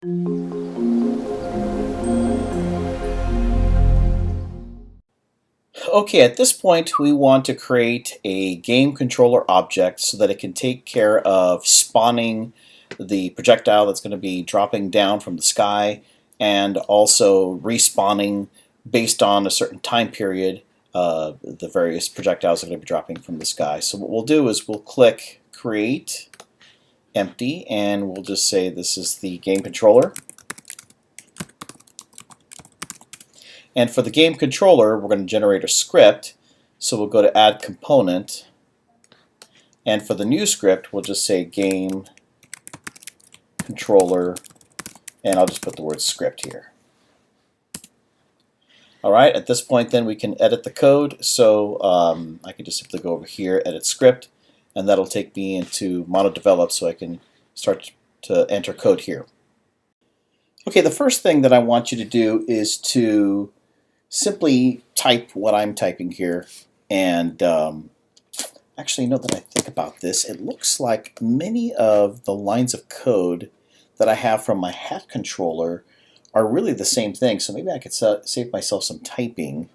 Okay, at this point we want to create a game controller object so that it can take care of spawning the projectile that's going to be dropping down from the sky and also respawning based on a certain time period. The various projectiles are going to be dropping from the sky. So what we'll do is we'll click Create Empty and we'll just say this is the game controller. And for the game controller, we're going to generate a script. So we'll go to Add Component. And for the new script, we'll just say Game Controller. And I'll just put the word script here. All right, at this point then we can edit the code. So I can just simply go over here, Edit Script. And that'll take me into MonoDevelop so I can start to enter code here. Okay, the first thing that I want you to do is to simply type what I'm typing here, and actually, now that I think about this, it looks like many of the lines of code that I have from my hat controller are really the same thing. So maybe I could save myself some typing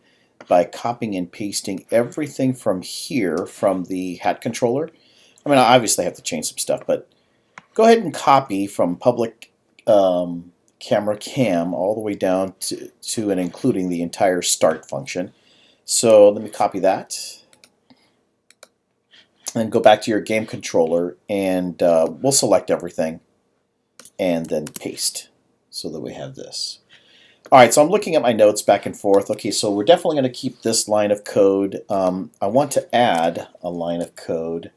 by copying and pasting everything from here from the hat controller. I mean, I obviously have to change some stuff, but go ahead and copy from public camera cam all the way down to and including the entire start function. So let me copy that and go back to your game controller, and we'll select everything and then paste so that we have this. Alright, so I'm looking at my notes back and forth. Okay, so we're definitely going to keep this line of code. I want to add a line of code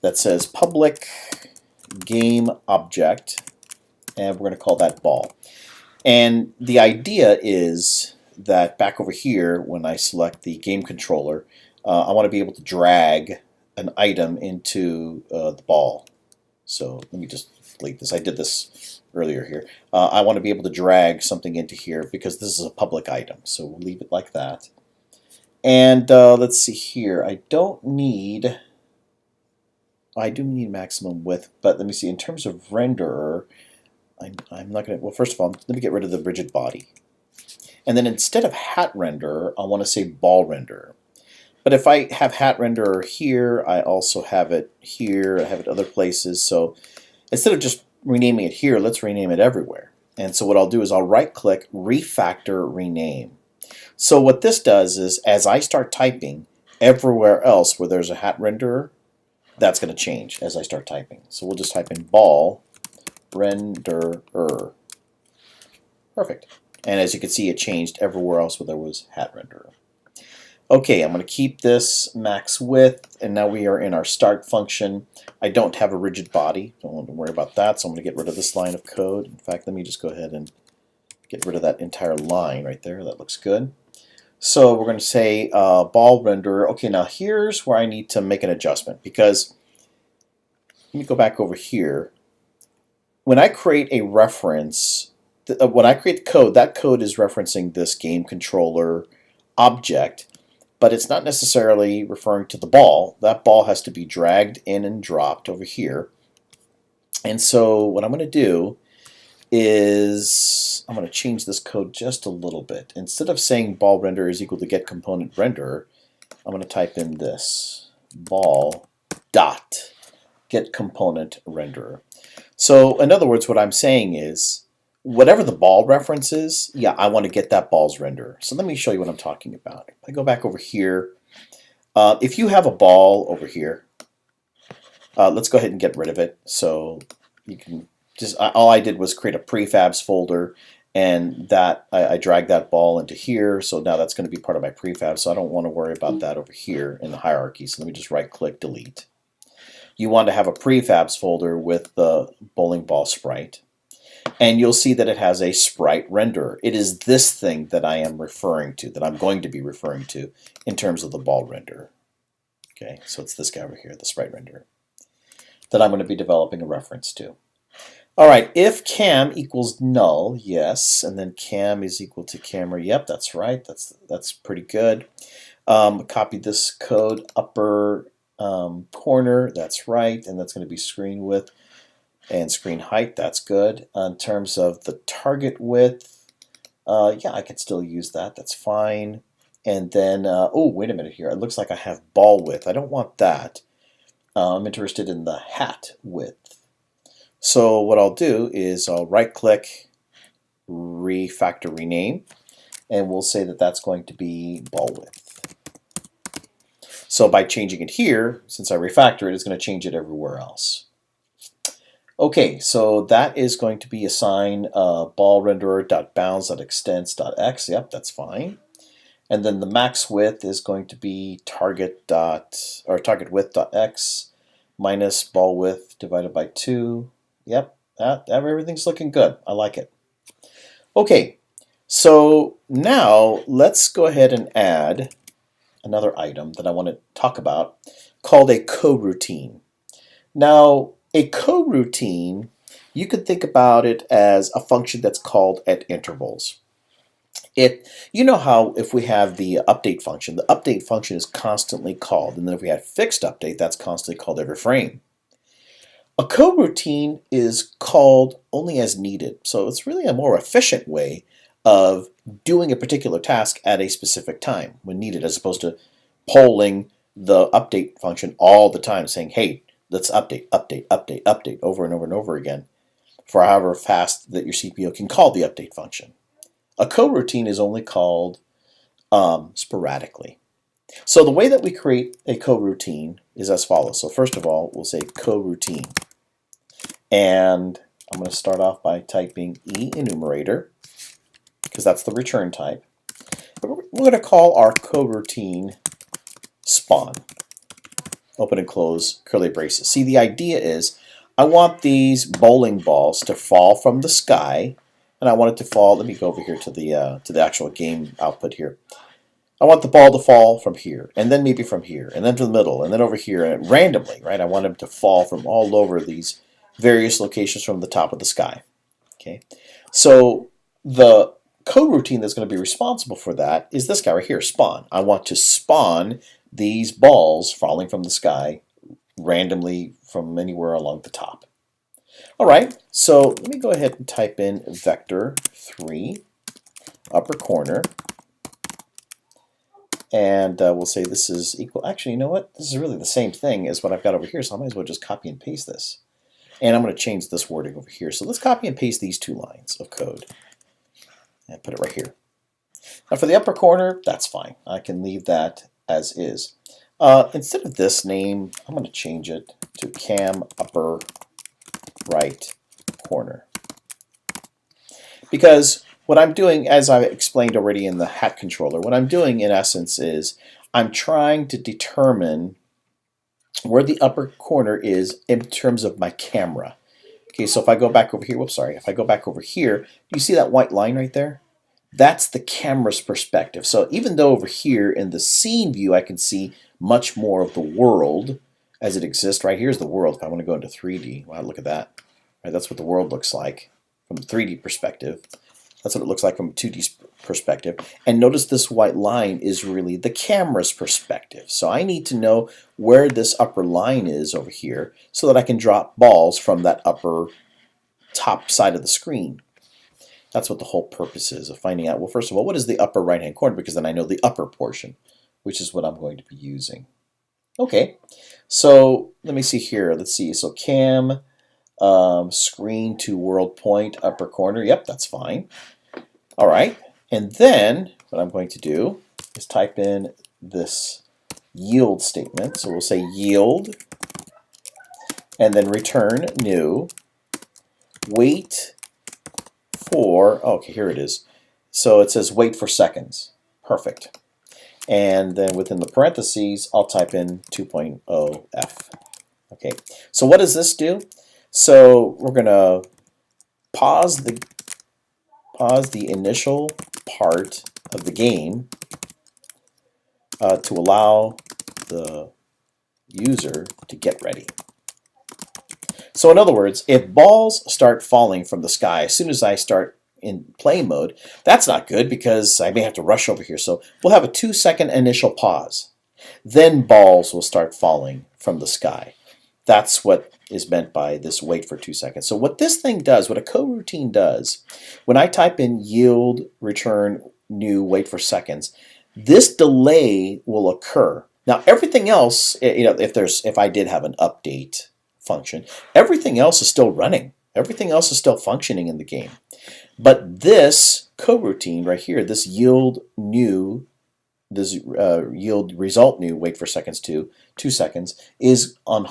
that says public game object, and we're going to call that ball. And the idea is that back over here, when I select the game controller, I want to be able to drag an item into the ball. So let me just delete this. I did this earlier here. I want to be able to drag something into here because this is a public item. So we'll leave it like that. And let's see here. I do need maximum width, but let me see. In terms of renderer, I'm not going to, well, first of all, let me get rid of the rigid body. And then instead of hat renderer, I want to say ball renderer. But if I have hat renderer here, I also have it here, I have it other places. So instead of just renaming it here, let's rename it everywhere. And so what I'll do is I'll right-click, Refactor Rename. So what this does is, as I start typing, everywhere else where there's a hat renderer, that's going to change as I start typing. So we'll just type in ball renderer. Perfect. And as you can see, it changed everywhere else where there was hat renderer. Okay, I'm going to keep this max width, and now we are in our start function. I don't have a rigid body, don't want to worry about that, so I'm going to get rid of this line of code. In fact, let me just go ahead and get rid of that entire line right there. That looks good. So we're going to say ball renderer. Okay, now here's where I need to make an adjustment, because let me go back over here. When I create a reference, when I create code, that code is referencing this game controller object, but it's not necessarily referring to the ball. That ball has to be dragged in and dropped over here. And so what I'm going to do is I'm going to change this code just a little bit. Instead of saying ball renderer is equal to get component renderer, I'm going to type in this ball dot get component renderer. So in other words, what I'm saying is, whatever the ball reference is, yeah, I want to get that ball's renderer. So let me show you what I'm talking about. If I go back over here, if you have a ball over here, let's go ahead and get rid of it. So you can just, all I did was create a prefabs folder, and that I dragged that ball into here. So now that's going to be part of my prefab. So I don't want to worry about that over here in the hierarchy. So let me just right click, delete. You want to have a prefabs folder with the bowling ball sprite. And you'll see that it has a sprite renderer. It is this thing that I am referring to, that I'm going to be referring to in terms of the ball renderer. Okay, so it's this guy over here, the sprite renderer, that I'm going to be developing a reference to. All right, if cam equals null, yes, and then cam is equal to camera, yep, that's right, that's pretty good. Copy this code, upper corner, that's right, and that's going to be screen width. And screen height, that's good. In terms of the target width, yeah, I could still use that. That's fine. And then, oh, wait a minute here. It looks like I have ball width. I don't want that. I'm interested in the hat width. So what I'll do is I'll right-click, refactor, rename, and we'll say that that's going to be ball width. So by changing it here, since I refactor it, it's going to change it everywhere else. Okay, so that is going to be assigned ball renderer.bounds.extents.x. Yep, that's fine. And then the max width is going to be target width.x minus ball width divided by 2. Yep, everything's looking good. I like it. Okay, so now let's go ahead and add another item that I want to talk about called a coroutine. Now, a coroutine, you could think about it as a function that's called at intervals. You know how if we have the update function is constantly called, and then if we have fixed update, that's constantly called every frame. A coroutine is called only as needed, so it's really a more efficient way of doing a particular task at a specific time when needed, as opposed to polling the update function all the time, saying, hey, let's update over and over and over again for however fast that your CPU can call the update function. A coroutine is only called sporadically. So the way that we create a coroutine is as follows. So first of all, we'll say coroutine. And I'm going to start off by typing enumerator, because that's the return type. We're going to call our coroutine spawn. Open and close curly braces. See, the idea is I want these bowling balls to fall from the sky, and I want it to fall. Let me go over here to the actual game output here. I want the ball to fall from here, and then maybe from here, and then to the middle, and then over here, and randomly, right? I want them to fall from all over these various locations from the top of the sky. Okay, so the coroutine that's going to be responsible for that is this guy right here, spawn. I want to spawn these balls falling from the sky randomly from anywhere along the top. All right, so let me go ahead and type in vector 3 upper corner, and we'll say this is equal. Actually, you know what? This is really the same thing as what I've got over here, so I might as well just copy and paste this. And I'm going to change this wording over here. So let's copy and paste these 2 lines of code and put it right here. Now for the upper corner, that's fine. I can leave that as is. Instead of this name, I'm going to change it to cam upper right corner. Because what I'm doing, as I explained already in the hat controller, what I'm doing in essence is I'm trying to determine where the upper corner is in terms of my camera. Okay, so if I go back over here, if I go back over here, do you see that white line right there? That's the camera's perspective. So even though over here in the scene view I can see much more of the world as it exists, right here's the world. If I want to go into 3D, wow, look at that. Right, that's what the world looks like from a 3D perspective. That's what it looks like from a 2D perspective. And notice this white line is really the camera's perspective. So I need to know where this upper line is over here so that I can drop balls from that upper top side of the screen. That's what the whole purpose is of finding out, well, first of all, what is the upper right-hand corner? Because then I know the upper portion, which is what I'm going to be using. Okay, so let me see here. Let's see. So cam screen to world point upper corner. Yep, that's fine. All right, and then what I'm going to do is type in this yield statement. So we'll say yield, and then return new. Wait for, okay, here it is. So it says wait for seconds. Perfect. And then within the parentheses, I'll type in 2.0f. Okay, so what does this do? So we're going to pause the initial part of the game to allow the user to get ready. So in other words, if balls start falling from the sky as soon as I start in play mode, that's not good because I may have to rush over here. So we'll have a 2-second initial pause. Then balls will start falling from the sky. That's what is meant by this wait for 2 seconds. So what this thing does, what a coroutine does, when I type in yield return new wait for seconds, this delay will occur. Now everything else, if I did have an update function, everything else is still running. Everything else is still functioning in the game. But this coroutine right here, this yield new, this yield result new wait for seconds 2 seconds is on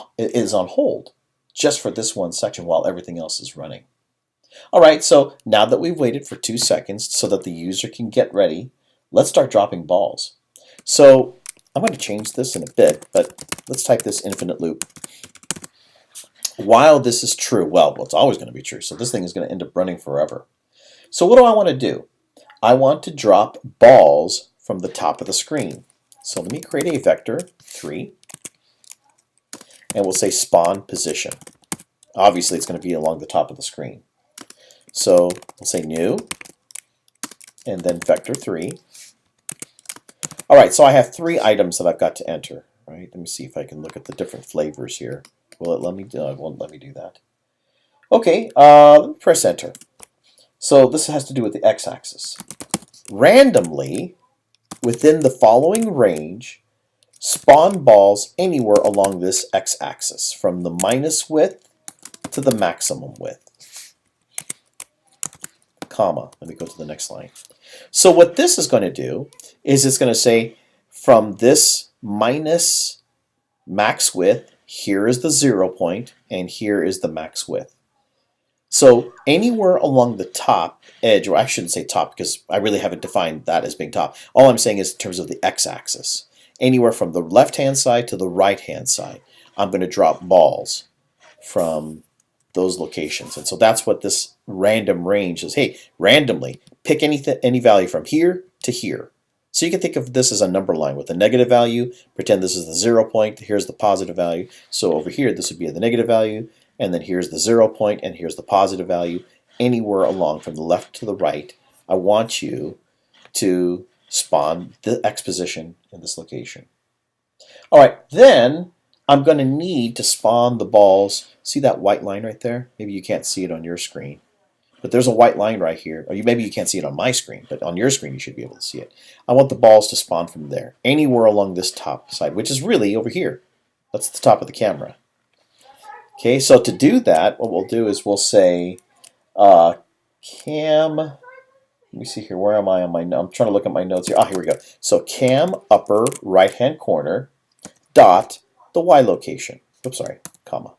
hold just for this one section while everything else is running. All right, so now that we've waited for 2 seconds so that the user can get ready, let's start dropping balls. So I'm going to change this in a bit, but let's type this infinite loop. While this is true, well, it's always going to be true, so this thing is going to end up running forever. So what do I want to do? I want to drop balls from the top of the screen. So let me create a vector 3, and we'll say spawn position. Obviously, it's going to be along the top of the screen. So we'll say new, and then vector 3. All right, so I have 3 items that I've got to enter. Right? Let me see if I can look at the different flavors here. Will it let me do? It won't let me do that. Okay, let me press enter. So this has to do with the x-axis. Randomly, within the following range, spawn balls anywhere along this x-axis, from the minus width to the maximum width. Comma. Let me go to the next line. So what this is going to do is it's going to say from this minus max width, here is the 0 point, and here is the max width. So anywhere along the top edge, or I shouldn't say top because I really haven't defined that as being top. All I'm saying is in terms of the x-axis. Anywhere from the left-hand side to the right-hand side, I'm going to drop balls from those locations. And so that's what this random range is. Hey, randomly, pick any value from here to here. So you can think of this as a number line with a negative value. Pretend this is the 0 point. Here's the positive value. So over here, this would be the negative value. And then here's the 0 point, and here's the positive value. Anywhere along from the left to the right, I want you to spawn the X position in this location. All right, then I'm going to need to spawn the balls. See that white line right there? Maybe you can't see it on your screen. But there's a white line right here. Or maybe you can't see it on my screen, but on your screen you should be able to see it. I want the balls to spawn from there, anywhere along this top side, which is really over here. That's the top of the camera. Okay, so to do that, what we'll do is we'll say cam, let me see here, where am I on my notes? I'm trying to look at my notes here. Ah, here we go. So cam upper right-hand corner dot the Y location. Oops, sorry, comma.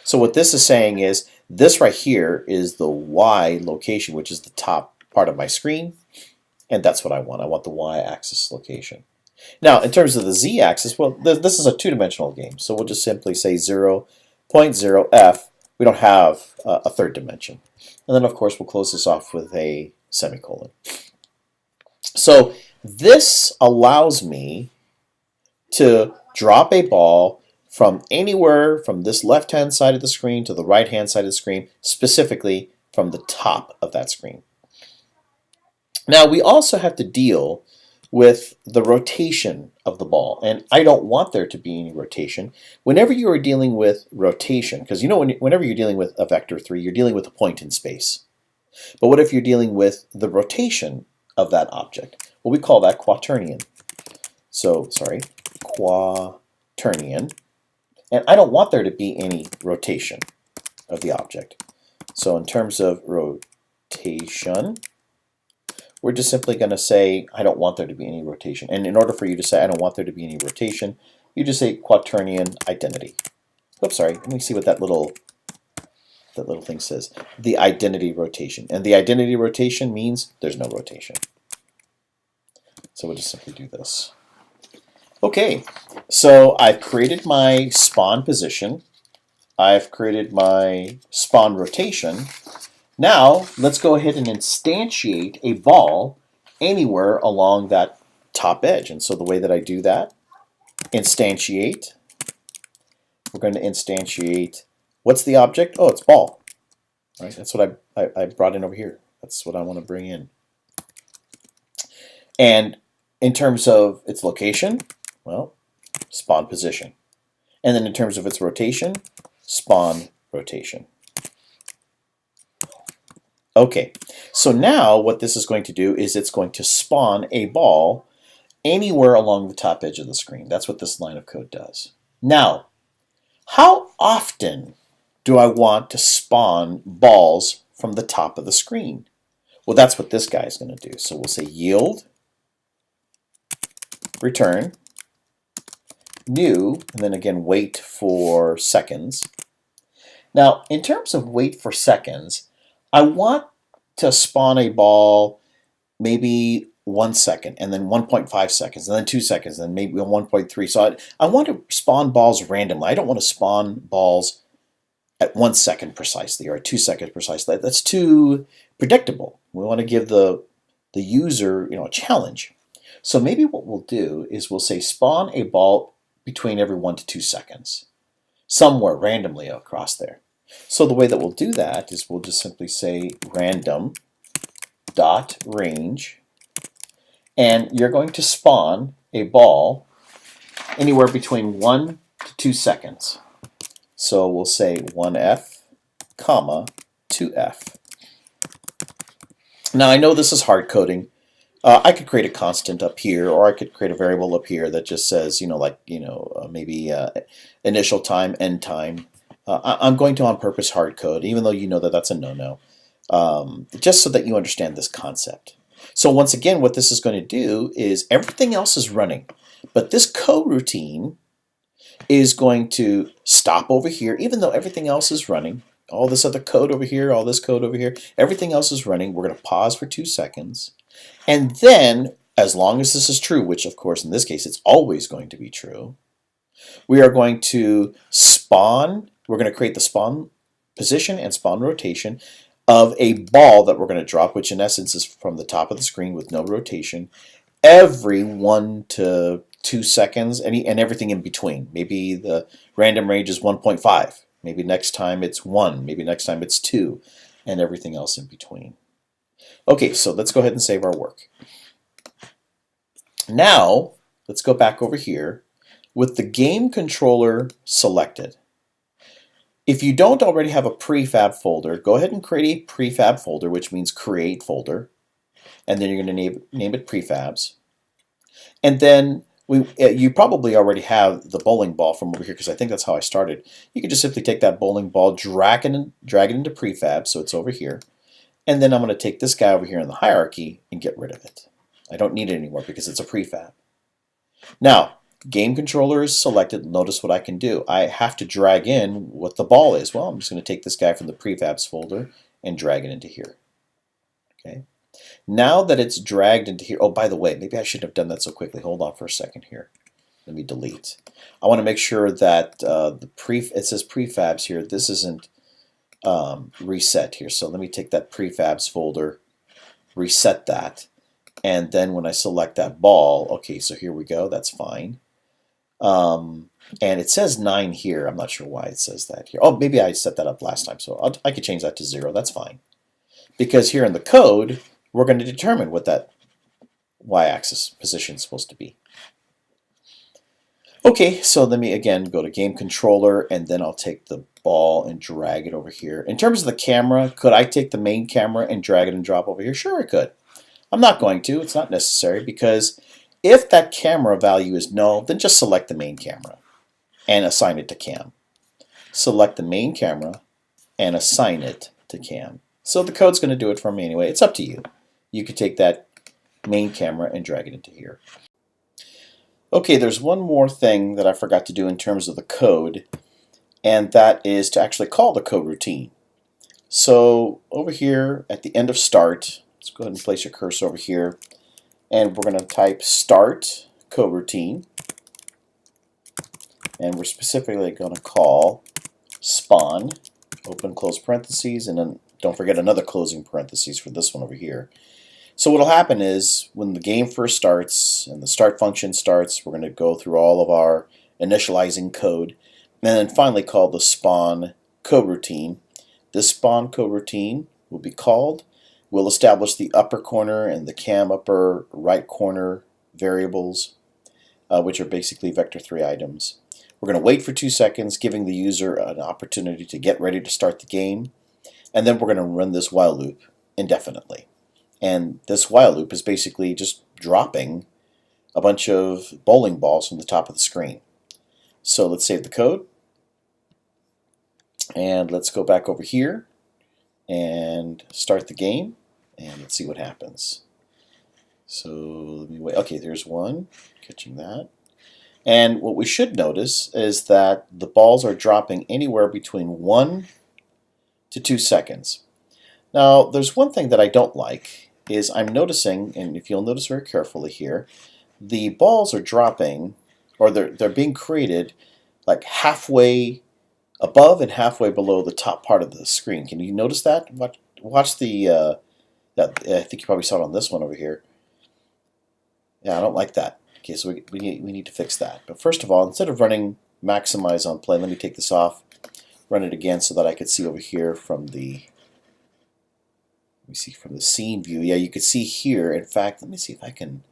So what this is saying is this right here is the Y location, which is the top part of my screen, and that's what I want. I want the Y-axis location. Now, in terms of the Z-axis, well, this is a two-dimensional game, so we'll just simply say 0.0f. We don't have a third dimension. And then, of course, we'll close this off with a semicolon. So this allows me to drop a ball from anywhere from this left-hand side of the screen to the right-hand side of the screen, specifically from the top of that screen. Now, we also have to deal with the rotation of the ball, and I don't want there to be any rotation. Whenever you are dealing with rotation, because you know whenever you're dealing with a vector 3, you're dealing with a point in space. But what if you're dealing with the rotation of that object? Well, we call that quaternion. So, sorry, quaternion. And I don't want there to be any rotation of the object. So in terms of rotation, we're just simply going to say, I don't want there to be any rotation. And in order for you to say, I don't want there to be any rotation, you just say quaternion identity. Oops, sorry. Let me see what that little thing says. The identity rotation. And the identity rotation means there's no rotation. So we'll just simply do this. Okay, so I've created my spawn position. I've created my spawn rotation. Now, let's go ahead and instantiate a ball anywhere along that top edge. And so the way that I do that, instantiate, we're going to instantiate, what's the object? Oh, it's ball. Right? That's what I brought in over here. That's what I want to bring in. And in terms of its location, well, spawn position. And then in terms of its rotation, spawn rotation. Okay, so now what this is going to do is it's going to spawn a ball anywhere along the top edge of the screen. That's what this line of code does. Now, how often do I want to spawn balls from the top of the screen? Well, that's what this guy is going to do. So we'll say yield, return, new, and then again wait for seconds. Now, in terms of wait for seconds, I want to spawn a ball maybe 1 second, and then 1.5 seconds, and then 2 seconds, and then maybe 1.3. So I want to spawn balls randomly. I don't want to spawn balls at 1 second precisely or at 2 seconds precisely. That's too predictable. We want to give the user, a challenge. So maybe what we'll do is we'll say spawn a ball between every 1 to 2 seconds, somewhere randomly across there. So the way that we'll do that is we'll just simply say random dot range, and you're going to spawn a ball anywhere between 1 to 2 seconds. So we'll say 1F, comma, 2F. Now I know this is hard coding. I could create a constant up here, or I could create a variable up here that just says, maybe initial time, end time. I'm going to on purpose hard code, even though you know that that's a no-no, just so that you understand this concept. So once again, what this is going to do is everything else is running, but this coroutine is going to stop over here, even though everything else is running. All this other code over here, all this code over here, everything else is running. We're going to pause for 2 seconds. And then, as long as this is true, which of course in this case it's always going to be true, we are going to spawn, we're going to create the spawn position and spawn rotation of a ball that we're going to drop, which in essence is from the top of the screen with no rotation, every 1 to 2 seconds, and everything in between. Maybe the random range is 1.5. Maybe next time it's 1. Maybe next time it's 2, and everything else in between. Okay, so let's go ahead and save our work. Now, let's go back over here with the game controller selected. If you don't already have a prefab folder, go ahead and create a prefab folder, which means create folder, and then you're going to name it prefabs. And then you probably already have the bowling ball from over here, because I think that's how I started. You can just simply take that bowling ball, drag it into prefab, so it's over here. And then I'm going to take this guy over here in the hierarchy and get rid of it. I don't need it anymore because it's a prefab. Now, game controller is selected. Notice what I can do. I have to drag in what the ball is. Well, I'm just going to take this guy from the prefabs folder and drag it into here. Okay. Now that it's dragged into here, oh, by the way, maybe I shouldn't have done that so quickly. Hold on for a second here. Let me delete. I want to make sure that it says prefabs here. This isn't reset here. So let me take that prefabs folder, reset that, and then when I select that ball, okay, so here we go. That's fine. And it says 9 here. I'm not sure why it says that here. Oh, maybe I set that up last time, so I could change that to 0. That's fine. Because here in the code, we're going to determine what that y-axis position is supposed to be. Okay, so let me again go to game controller, and then I'll take the ball and drag it over here. In terms of the camera, could I take the main camera and drag it and drop over here? Sure, I could. I'm not going to. It's not necessary, because if that camera value is null, then just select the main camera and assign it to cam. Select the main camera and assign it to cam. So the code's going to do it for me anyway. It's up to you. You could take that main camera and drag it into here. Okay, there's one more thing that I forgot to do in terms of the code, and that is to actually call the coroutine. So over here at the end of start, let's go ahead and place your cursor over here, and we're going to type start coroutine, and we're specifically going to call spawn, open close parentheses, and then don't forget another closing parentheses for this one over here. So what will happen is when the game first starts and the start function starts, we're going to go through all of our initializing code and then finally call the spawn coroutine. This spawn coroutine will be called. We'll establish the upper corner and the cam upper right corner variables, which are basically vector3 items. We're going to wait for 2 seconds, giving the user an opportunity to get ready to start the game. And then we're going to run this while loop indefinitely. And this while loop is basically just dropping a bunch of bowling balls from the top of the screen. So let's save the code. And let's go back over here and start the game. And let's see what happens. So let me wait. Okay, there's one. Catching that. And what we should notice is that the balls are dropping anywhere between 1 to 2 seconds. Now, there's one thing that I don't like is I'm noticing, and if you'll notice very carefully here, the balls are dropping, or they're being created like halfway above and halfway below the top part of the screen. Can you notice that? Watch the, I think you probably saw it on this one over here. Yeah, I don't like that. Okay, so we need to fix that. But first of all, instead of running maximize on play, let me take this off, run it again so that I could see over here from the, let me see, from the scene view. Yeah, you could see here. In fact, let me see if I can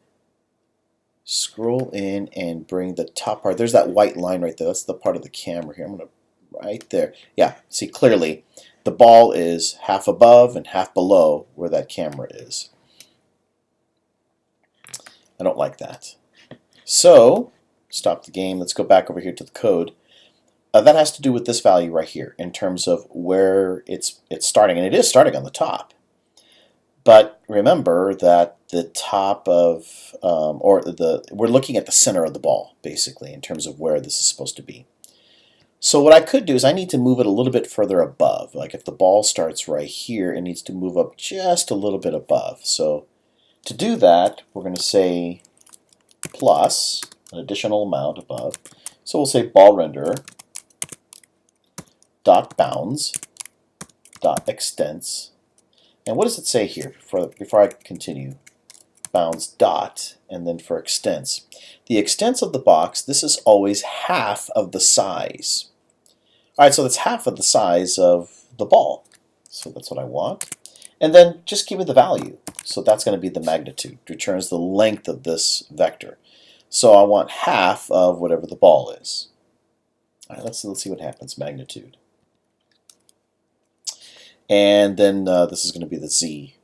scroll in and bring the top part. There's that white line right there. That's the part of the camera here. I'm going to, right there. Yeah, see clearly the ball is half above and half below where that camera is. I don't like that. So, stop the game. Let's go back over here to the code. That has to do with this value right here in terms of where it's starting. And it is starting on the top. But remember that the top of, we're looking at the center of the ball, basically, in terms of where this is supposed to be. So what I could do is I need to move it a little bit further above. Like if the ball starts right here, it needs to move up just a little bit above. So to do that, we're going to say plus an additional amount above. So we'll say ball renderer dot bounds dot extents. And what does it say here before I continue? Bounds dot, and then for extents. The extents of the box, this is always half of the size. All right, so that's half of the size of the ball. So that's what I want. And then just give me the value. So that's going to be the magnitude. It returns the length of this vector. So I want half of whatever the ball is. All right, let's see what happens. Magnitude. And then this is going to be the Z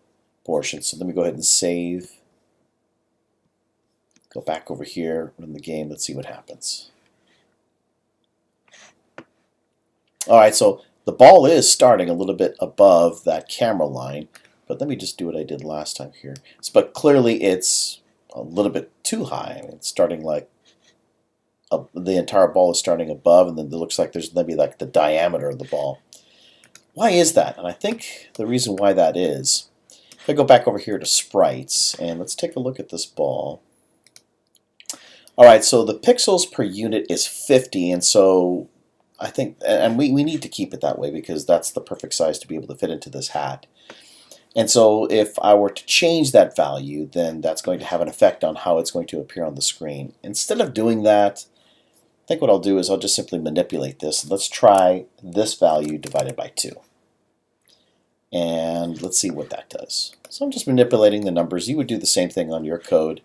portion. So let me go ahead and save. Go back over here, run the game. Let's see what happens. All right, so the ball is starting a little bit above that camera line, but let me just do what I did last time here. But clearly it's a little bit too high. I mean, it's starting like the entire ball is starting above, and then it looks like there's maybe like the diameter of the ball. Why is that? And I think the reason why that is, if I go back over here to sprites, and let's take a look at this ball. All right, so the pixels per unit is 50, and so I think, and we need to keep it that way because that's the perfect size to be able to fit into this hat. And so if I were to change that value, then that's going to have an effect on how it's going to appear on the screen. Instead of doing that, I think what I'll do is I'll just simply manipulate this. Let's try this value divided by 2. And let's see what that does. So I'm just manipulating the numbers. You would do the same thing on your code.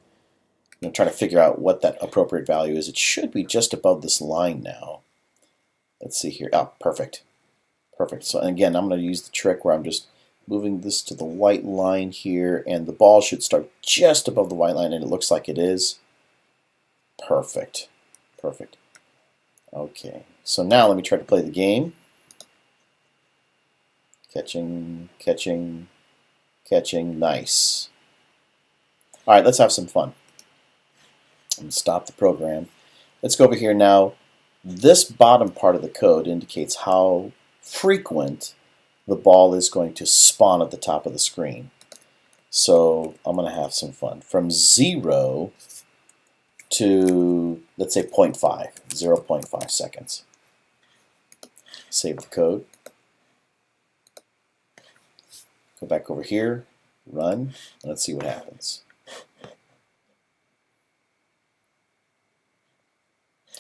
Try to figure out what that appropriate value is. It should be just above this line now. Let's see here. Oh, perfect. Perfect. So again, I'm going to use the trick where I'm just moving this to the white line here, and the ball should start just above the white line, and it looks like it is. Perfect. Perfect. Okay. So now let me try to play the game. Catching, catching, catching. Nice. All right, let's have some fun. And stop the program. Let's go over here now. This bottom part of the code indicates how frequent the ball is going to spawn at the top of the screen. So I'm going to have some fun. From 0 to, let's say, 0.5, 0.5 seconds. Save the code. Go back over here, run, and let's see what happens.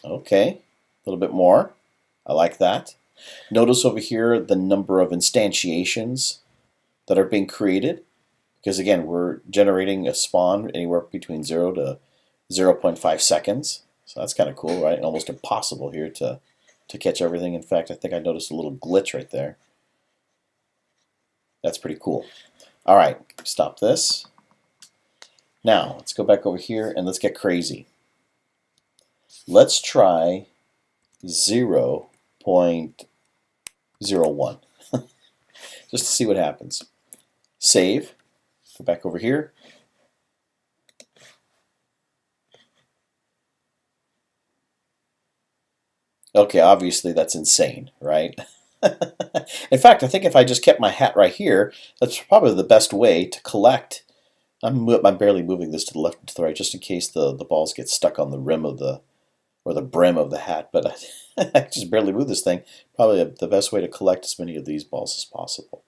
Okay, a little bit more. I like that. Notice over here the number of instantiations that are being created, because again, we're generating a spawn anywhere between 0 to 0.5 seconds. So that's kind of cool, right? Almost impossible here to catch everything. In fact, I think I noticed a little glitch right there. That's pretty cool. All right, stop this. Now, let's go back over here and let's get crazy. Let's try 0.01 just to see what happens. Save. Go back over here. Okay, obviously that's insane, right? In fact, I think if I just kept my hat right here, that's probably the best way to collect. I'm barely moving this to the left and to the right just in case the balls get stuck on the rim of the brim of the hat, but I just barely move this thing. Probably the best way to collect as many of these balls as possible.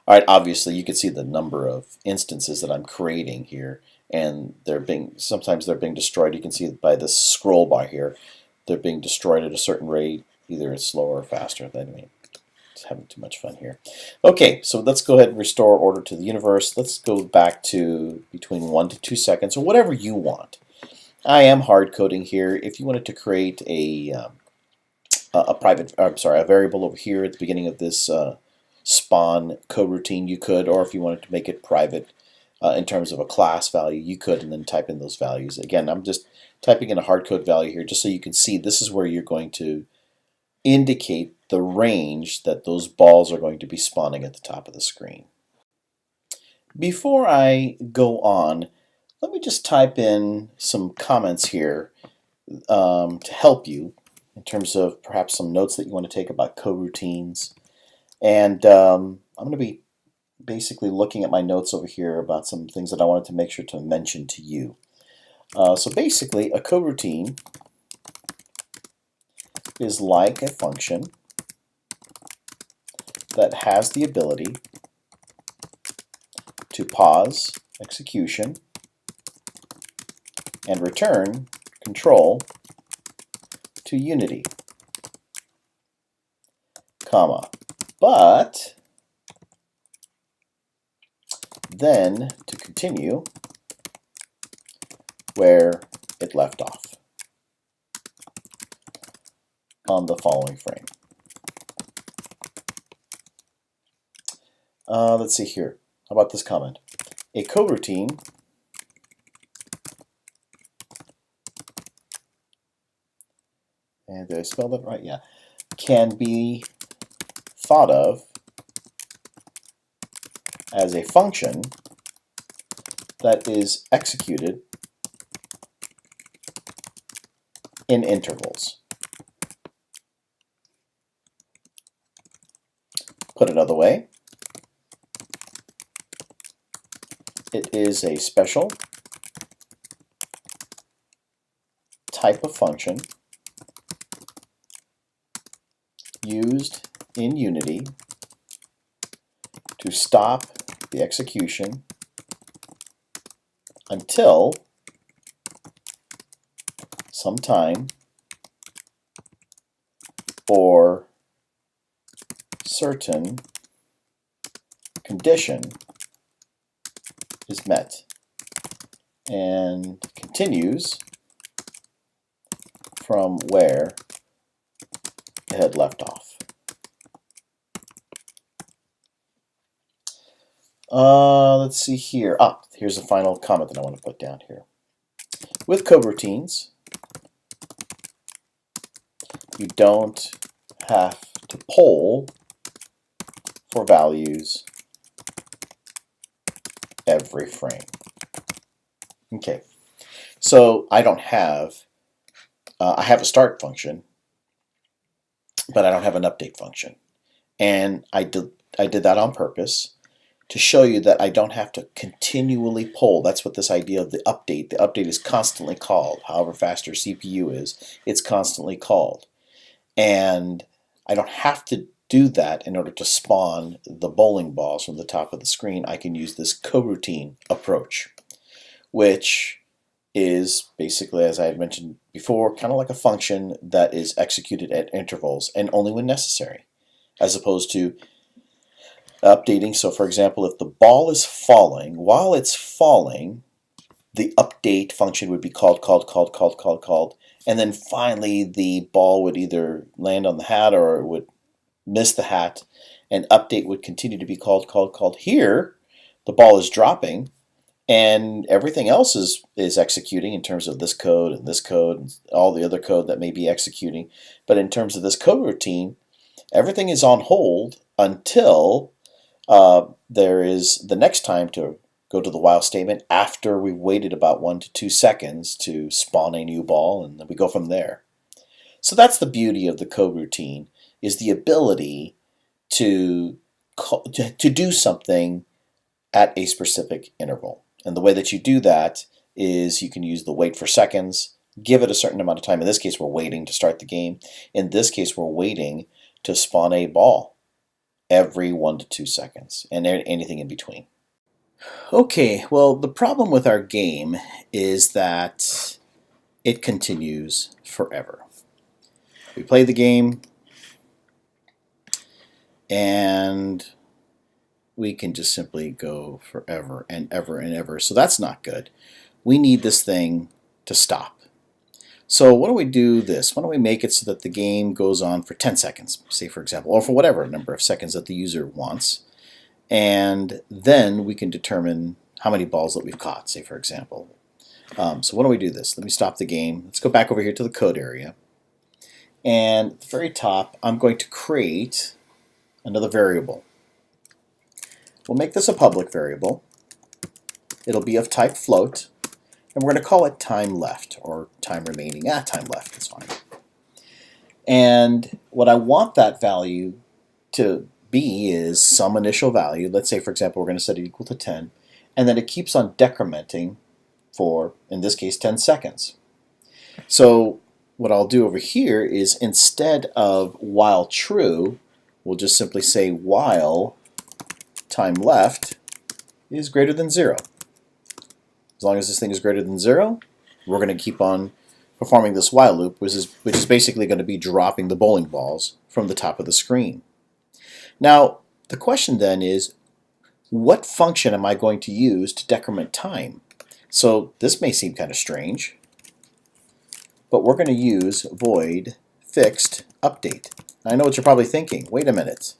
All right, obviously you can see the number of instances that I'm creating here, and sometimes they're being destroyed. You can see by this scroll bar here, they're being destroyed at a certain rate. Either it's slower or faster. Anyway, just having too much fun here. Okay, so let's go ahead and restore order to the universe. Let's go back to between 1 to 2 seconds, or whatever you want. I am hard coding here. If you wanted to create a variable over here at the beginning of this spawn coroutine, you could, or if you wanted to make it private in terms of a class value, you could, and then type in those values. Again, I'm just typing in a hard code value here just so you can see this is where you're going to indicate the range that those balls are going to be spawning at the top of the screen. Before I go on, let me just type in some comments here to help you in terms of perhaps some notes that you want to take about coroutines. And I'm going to be basically looking at my notes over here about some things that I wanted to make sure to mention to you. So basically, a coroutine is like a function that has the ability to pause execution and return control to Unity, comma, but then to continue where it left off on the following frame. Let's see here. How about this comment? A coroutine and did I spell that right? Yeah. Can be thought of as a function that is executed in intervals. Put another way, it is a special type of function used in Unity to stop the execution until some time or certain condition is met, and continues from where it had left off. Let's see here. Here's the final comment that I want to put down here. With coroutines, you don't have to poll for values every frame. Okay, so I don't have, I have a start function, but I don't have an update function. And I did that on purpose to show you that I don't have to continually poll. That's what this idea of the update is constantly called. However fast your CPU is, it's constantly called. And I don't have to do that in order to spawn the bowling balls from the top of the screen. I can use this coroutine approach, which is basically, as I had mentioned before, kind of like a function that is executed at intervals and only when necessary, as opposed to updating. So for example, if the ball is falling, while it's falling, the update function would be called, and then finally the ball would either land on the hat or it would miss the hat, and update would continue to be called. Here, the ball is dropping, and everything else is executing in terms of this code and all the other code that may be executing. But in terms of this code routine, everything is on hold until there is the next time to go to the while statement after we waited about 1 to 2 seconds to spawn a new ball, and then we go from there. So that's the beauty of the code routine, is the ability to do something at a specific interval. And the way that you do that is you can use the wait for seconds, give it a certain amount of time. In this case, we're waiting to start the game. In this case, we're waiting to spawn a ball every 1 to 2 seconds, and anything in between. Okay, well, the problem with our game is that it continues forever. We play the game, and we can just simply go forever and ever and ever. So that's not good. We need this thing to stop. So why don't we do this? Why don't we make it so that the game goes on for 10 seconds, say for example, or for whatever number of seconds that the user wants. And then we can determine how many balls that we've caught, say for example. So why don't we do this? Let me stop the game. Let's go back over here to the code area. And at the very top, I'm going to create another variable. We'll make this a public variable. It'll be of type float, and we're going to call it time left or time remaining. Time left is fine. And what I want that value to be is some initial value. Let's say, for example, we're going to set it equal to 10, and then it keeps on decrementing for, in this case, 10 seconds. So what I'll do over here is, instead of while true, we'll just simply say while time left is greater than 0. As long as this thing is greater than 0, we're going to keep on performing this while loop, which is basically going to be dropping the bowling balls from the top of the screen. Now, the question then is, what function am I going to use to decrement time? So this may seem kind of strange, but we're going to use void fixed update. I know what you're probably thinking. Wait a minute.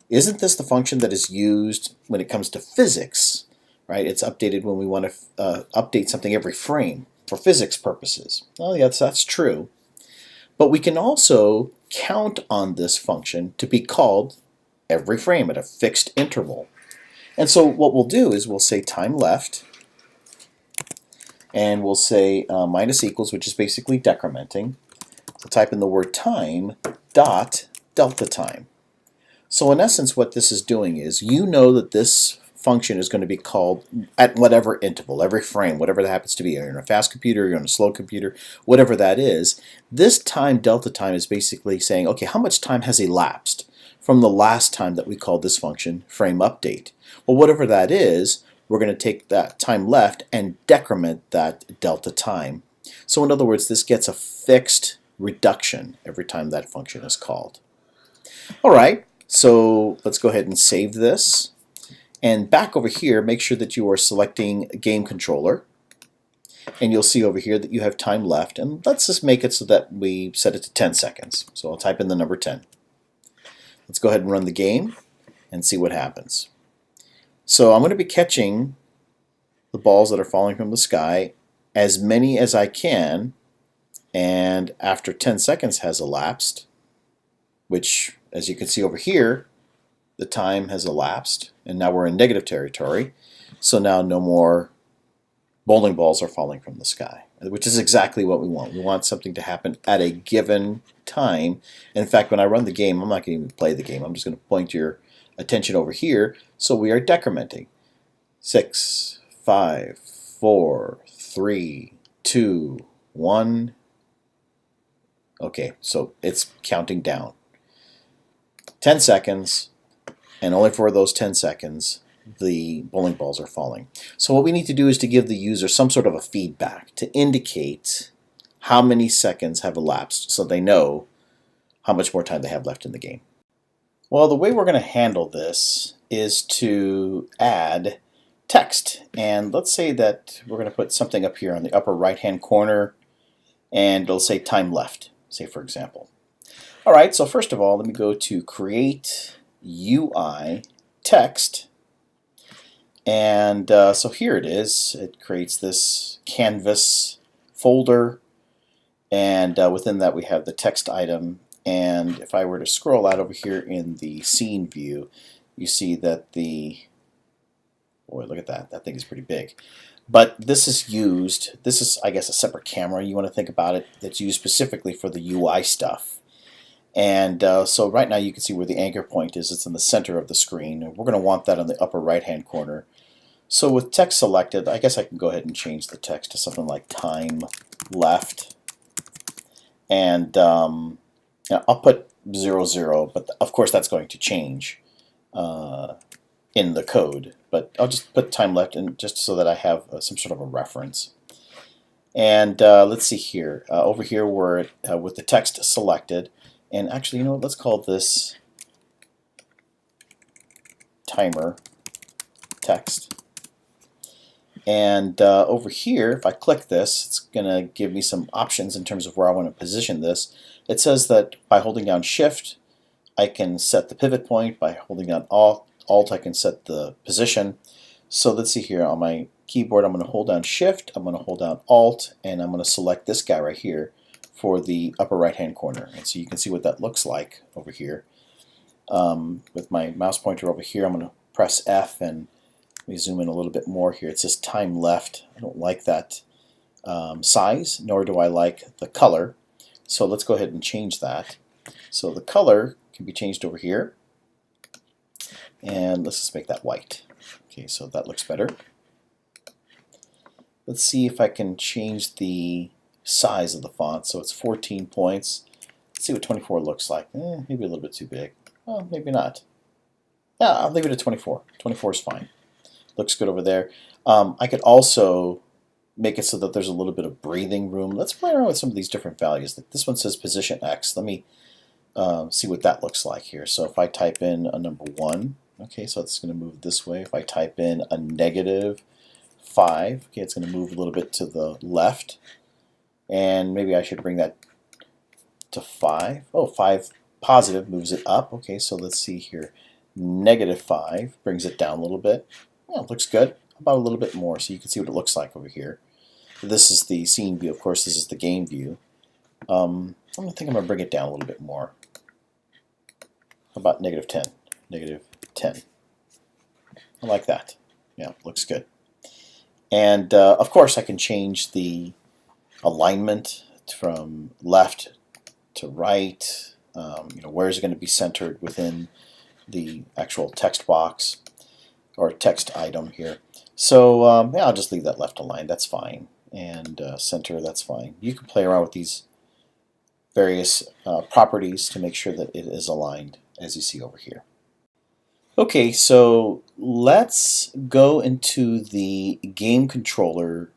Isn't this the function that is used when it comes to physics? Right? It's updated when we want to update something every frame for physics purposes. Well, yes, that's true. But we can also count on this function to be called every frame at a fixed interval. And so what we'll do is we'll say time left, and we'll say minus equals, which is basically decrementing. So type in the word time dot delta time. So in essence, what this is doing is, you know that this function is going to be called at whatever interval, every frame, whatever that happens to be. You're on a fast computer, you're on a slow computer, whatever that is. This time delta time is basically saying, okay, how much time has elapsed from the last time that we called this function frame update? Well, whatever that is, we're going to take that time left and decrement that delta time. So in other words, this gets a fixed reduction every time that function is called. All right, so let's go ahead and save this. And back over here, make sure that you are selecting game controller. And you'll see over here that you have time left. And let's just make it so that we set it to 10 seconds. So I'll type in the number 10. Let's go ahead and run the game and see what happens. So I'm going to be catching the balls that are falling from the sky, as many as I can. And after 10 seconds has elapsed, which, as you can see over here, the time has elapsed, and now we're in negative territory. So now no more bowling balls are falling from the sky, which is exactly what we want. We want something to happen at a given time. And in fact, when I run the game, I'm not going to even play the game. I'm just going to point your attention over here. So we are decrementing. 6, 5, 4, 3, 2, 1. Okay, so it's counting down. 10 seconds. And only for those 10 seconds, the bowling balls are falling. So what we need to do is to give the user some sort of a feedback to indicate how many seconds have elapsed so they know how much more time they have left in the game. Well, the way we're going to handle this is to add text. And let's say that we're going to put something up here on the upper right hand corner, and it'll say time left, say for example. Alright, so first of all, let me go to Create UI Text. And so here it is. It creates this canvas folder, and within that we have the text item. And if I were to scroll out over here in the scene view, you see that boy, look at that. That thing is pretty big. But this is I guess, a separate camera, you want to think about it, that's used specifically for the UI stuff. And so right now you can see where the anchor point is. It's in the center of the screen. And we're going to want that on the upper right hand corner. So with text selected, I guess I can go ahead and change the text to something like time left. And I'll put 00, but of course that's going to change in the code. But I'll just put time left, and just so that I have some sort of a reference. And let's see here. Over here we're with the text selected. And actually, you know what, let's call this timer text. And over here, if I click this, it's going to give me some options in terms of where I want to position this. It says that by holding down Shift, I can set the pivot point. By holding down Alt, I can set the position. So let's see here. On my keyboard, I'm going to hold down Shift, I'm going to hold down Alt, and I'm going to select this guy right here for the upper right-hand corner. And so you can see what that looks like over here. With my mouse pointer over here, I'm going to press F, and let me zoom in a little bit more here. It says time left. I don't like that size, nor do I like the color. So let's go ahead and change that. So the color can be changed over here. And let's just make that white. Okay, so that looks better. Let's see if I can change the size of the font. So it's 14 points. Let's see what 24 looks like. Maybe a little bit too big. Well, maybe not. Yeah, I'll leave it at 24. 24 is fine. Looks good over there. I could also make it so that there's a little bit of breathing room. Let's play around with some of these different values. This one says position X. Let me see what that looks like here. So if I type in a number 1, okay, so it's going to move this way. If I type in a -5, okay, it's going to move a little bit to the left. And maybe I should bring that to 5. Oh, 5 positive moves it up. Okay, so let's see here. -5 brings it down a little bit. Well, it looks good. About a little bit more, so you can see what it looks like over here. This is the scene view. Of course, this is the game view. I think I'm going to bring it down a little bit more. How about -10? -10. I like that. Yeah, looks good. And of course, I can change the alignment from left to right. Where is it going to be centered within the actual text box or text item here. So yeah, I'll just leave that left aligned. That's fine. And center, that's fine. You can play around with these various properties to make sure that it is aligned, as you see over here. Okay, so let's go into the game controller,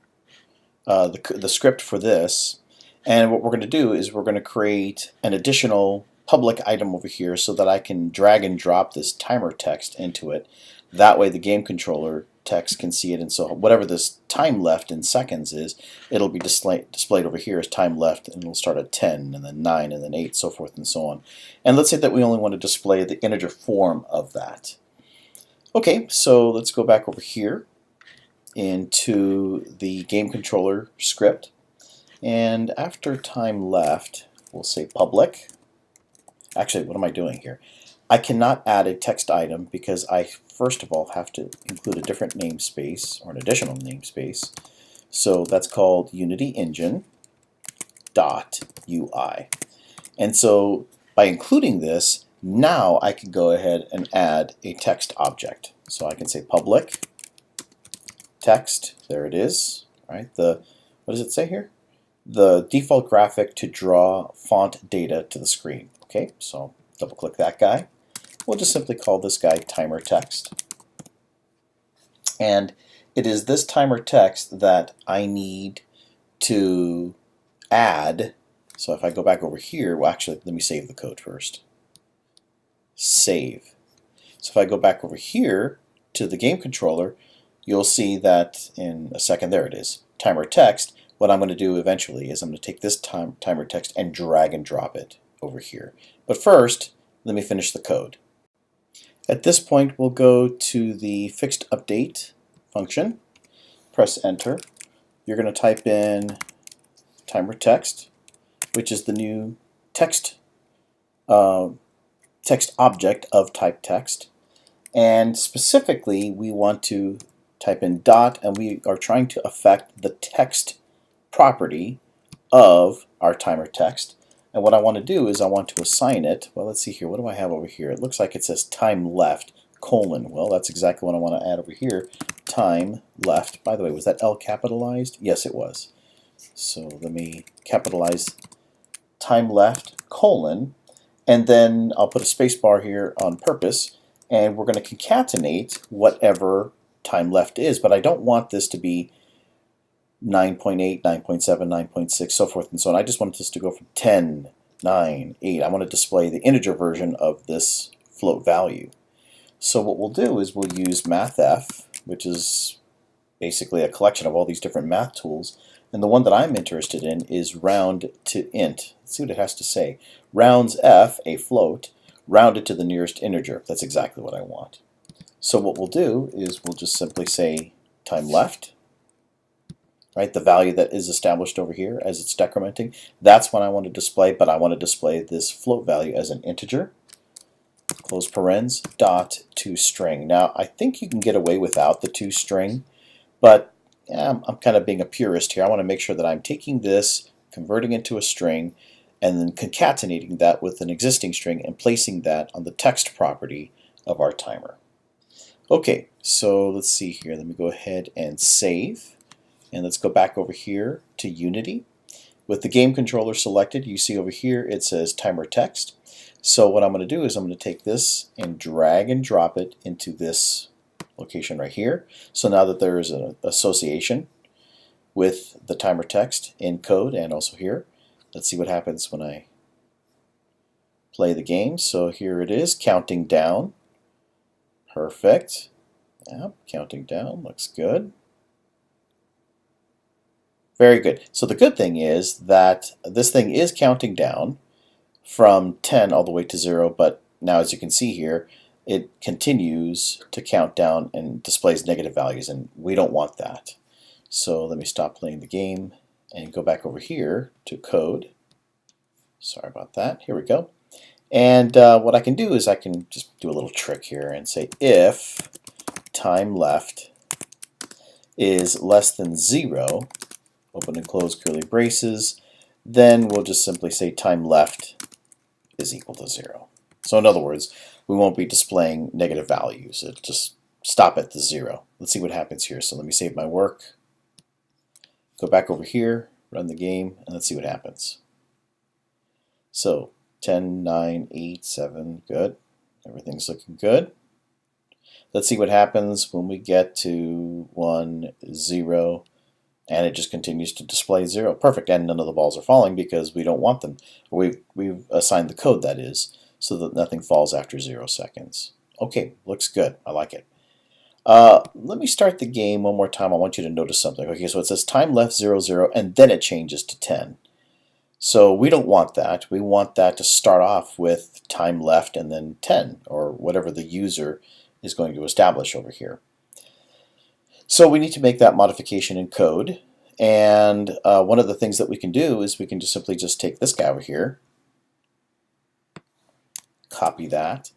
the script for this. And what we're going to do is we're going to create an additional public item over here so that I can drag and drop this timer text into it. That way the game controller text can see it, and so whatever this time left in seconds is, it'll be displayed over here as time left, and it'll start at 10, and then 9, and then 8, so forth and so on. And let's say that we only want to display the integer form of that. Okay, so let's go back over here into the game controller script, and after time left, we'll say public. Actually, what am I doing here? I cannot add a text item because I first of all have to include a different namespace or an additional namespace. So that's called Unity Engine .ui. And so by including this, now I can go ahead and add a text object. So I can say public text. There it is. Right? What does it say here? The default graphic to draw font data to the screen. Okay, so double click that guy. We'll just simply call this guy timer text. And it is this timer text that I need to add. So if I go back over here, well actually let me save the code first. Save. So if I go back over here to the game controller, you'll see that in a second, there it is, timer text. What I'm going to do eventually is I'm going to take this timer text and drag and drop it over here. But first, let me finish the code. At this point, we'll go to the fixed update function, press enter. You're going to type in timer text, which is the new text text object of type text. And specifically, we want to type in dot, and we are trying to affect the text property of our timer text. And what I want to do is I want to assign it, well, let's see here, what do I have over here? It looks like it says time left, colon. Well, that's exactly what I want to add over here, time left. By the way, was that L capitalized? Yes, it was. So let me capitalize time left, colon, and then I'll put a space bar here on purpose, and we're going to concatenate whatever time left is, but I don't want this to be 9.8, 9.7, 9.6, so forth and so on. I just want this to go from 10, 9, 8. I want to display the integer version of this float value. So what we'll do is we'll use mathf, which is basically a collection of all these different math tools, and the one that I'm interested in is round to int. Let's see what it has to say. Rounds f, a float, rounded to the nearest integer. That's exactly what I want. So what we'll do is we'll just simply say time left, right? The value that is established over here as it's decrementing. That's what I want to display, but I want to display this float value as an integer. Close parens, dot toString. Now, I think you can get away without the toString, but I'm kind of being a purist here. I want to make sure that I'm taking this, converting it to a string, and then concatenating that with an existing string and placing that on the text property of our timer. Okay, so let's see here. Let me go ahead and save. And let's go back over here to Unity. With the game controller selected, you see over here it says timer text. So what I'm going to do is I'm going to take this and drag and drop it into this location right here. So now that there is an association with the timer text in code and also here, let's see what happens when I play the game. So here it is, counting down. Perfect. Yep, counting down, looks good. Very good. So the good thing is that this thing is counting down from 10 all the way to 0, but now as you can see here, it continues to count down and displays negative values, and we don't want that. So let me stop playing the game and go back over here to code. Sorry about that. Here we go. And what I can do is I can just do a little trick here and say if time left is less than 0, open and close curly braces, then we'll just simply say time left is equal to 0. So in other words, we won't be displaying negative values. It'll just stop at the 0. Let's see what happens here. So let me save my work, go back over here, run the game, and let's see what happens. So 10, 9, 8, 7, good. Everything's looking good. Let's see what happens when we get to 1, 0, and it just continues to display 0. Perfect, and none of the balls are falling because we don't want them. We've assigned the code, that is, so that nothing falls after 0 seconds. Okay, looks good. I like it. Let me start the game one more time. I want you to notice something. Okay, so it says time left 0, 0, and then it changes to 10. So we don't want that. We want that to start off with time left and then 10, or whatever the user is going to establish over here. So we need to make that modification in code, and one of the things that we can do is we can just simply just take this guy over here, copy that,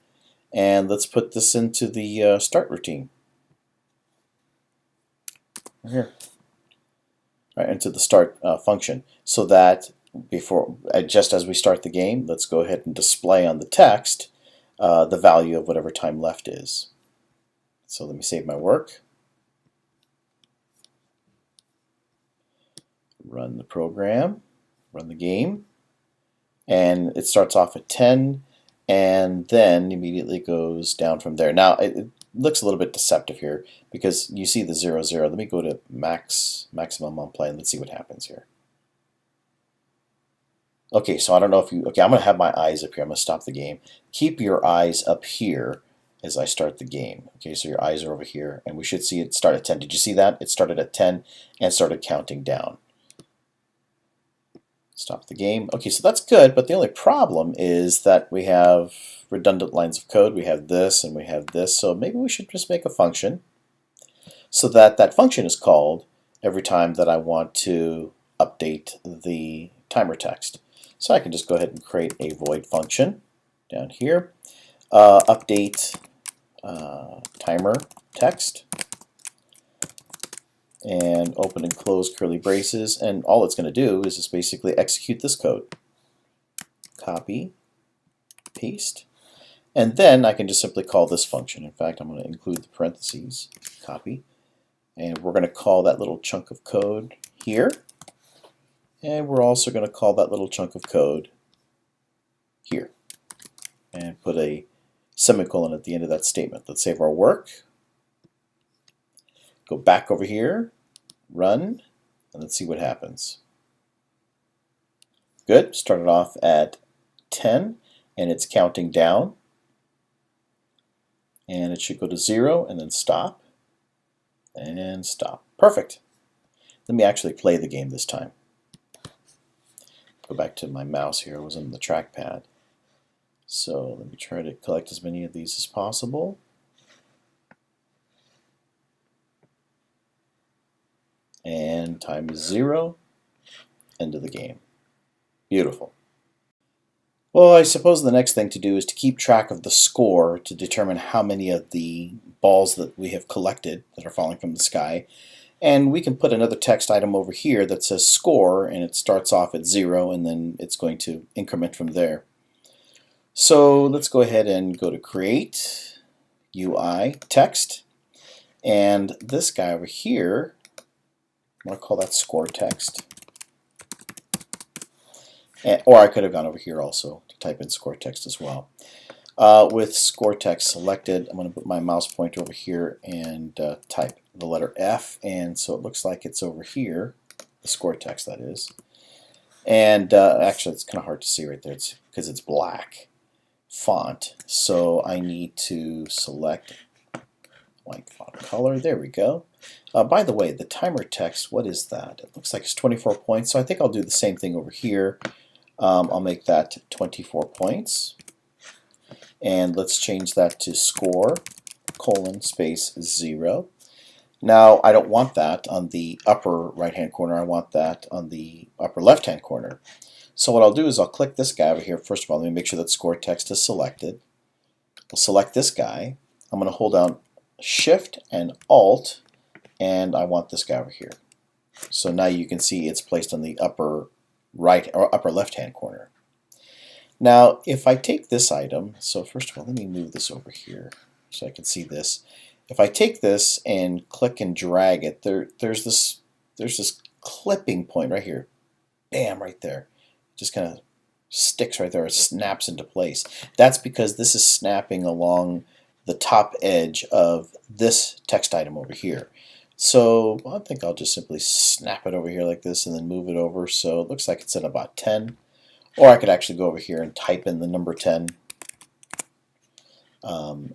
and let's put this into the start routine. Here. Right, into the start function, so that before, just as we start the game, let's go ahead and display on the text the value of whatever time left is. So let me save my work, run the program, run the game, and it starts off at 10 and then immediately goes down from there. Now it looks a little bit deceptive here because you see the 0, 0. Let me go to maximum on play and let's see what happens here. Okay, so I don't know if you, okay, I'm going to have my eyes up here. I'm going to stop the game. Keep your eyes up here as I start the game. Okay, so your eyes are over here, and we should see it start at 10. Did you see that? It started at 10 and started counting down. Stop the game. Okay, so that's good, but the only problem is that we have redundant lines of code. We have this and we have this, so maybe we should just make a function so that that function is called every time that I want to update the timer text. So I can just go ahead and create a void function down here. Update timer text, and open and close curly braces, and all it's going to do is just basically execute this code. Copy, paste, and then I can just simply call this function. In fact, I'm going to include the parentheses, copy, and we're going to call that little chunk of code here, and we're also going to call that little chunk of code here, and put a semicolon at the end of that statement. Let's save our work. Go back over here, run, and let's see what happens. Good, started off at 10, and it's counting down. And it should go to 0, and then stop, and stop. Perfect. Let me actually play the game this time. Go back to my mouse here, I was on the trackpad. So let me try to collect as many of these as possible. And time is 0. End of the game. Beautiful. Well, I suppose the next thing to do is to keep track of the score to determine how many of the balls that we have collected that are falling from the sky. And we can put another text item over here that says score, and it starts off at 0, and then it's going to increment from there. So let's go ahead and go to Create, UI, Text, and this guy over here, I'm going to call that score text. Or I could have gone over here also to type in score text as well. With score text selected, I'm going to put my mouse pointer over here and type the letter F, and so it looks like it's over here, the score text that is. And actually it's kind of hard to see right there because it's black font, so I need to select white font color. There we go. By the way, the timer text, what is that? It looks like it's 24 points, so I think I'll do the same thing over here. I'll make that 24 points, and let's change that to score colon space 0. Now I don't want that on the upper right hand corner, I want that on the upper left hand corner. So what I'll do is I'll click this guy over here. First of all, let me make sure that score text is selected. We'll select this guy. I'm going to hold down Shift and Alt, and I want this guy over here. So now you can see it's placed on the upper right or upper left hand corner. Now if I take this item, so first of all let me move this over here so I can see this. If I take this and click and drag it, there's this clipping point right here. Bam, right there. It just kind of sticks right there. It snaps into place. That's because this is snapping along the top edge of this text item over here. So I think I'll just simply snap it over here like this and then move it over so it looks like it's at about 10. Or I could actually go over here and type in the number 10.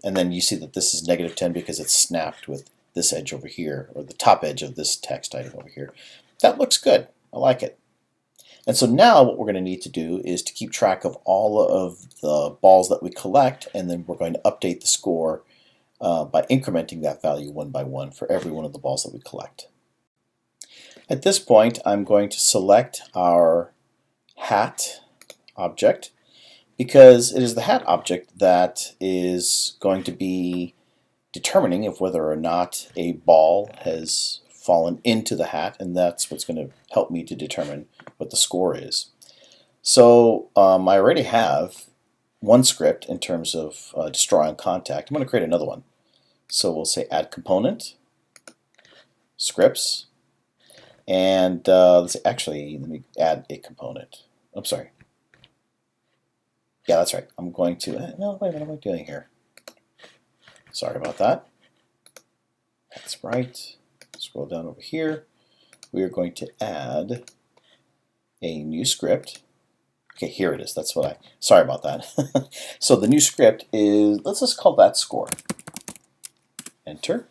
And then you see that this is -10 because it's snapped with this edge over here, or the top edge of this text item over here. That looks good. I like it. And so now what we're going to need to do is to keep track of all of the balls that we collect, and then we're going to update the score by incrementing that value one by one for every one of the balls that we collect. At this point, I'm going to select our hat object, because it is the hat object that is going to be determining if whether or not a ball has fallen into the hat, and that's what's going to help me to determine what the score is. So I already have one script in terms of destroy on contact. I'm going to create another one. So we'll say add component, scripts, and let's see, actually let me add a component. I'm sorry. Yeah, that's right. I'm going to, no, wait a minute, what am I doing here? Sorry about that. That's right. Scroll down over here. We are going to add a new script Okay, here it is. That's what sorry about that. So the new script is, let's just call that score. Enter.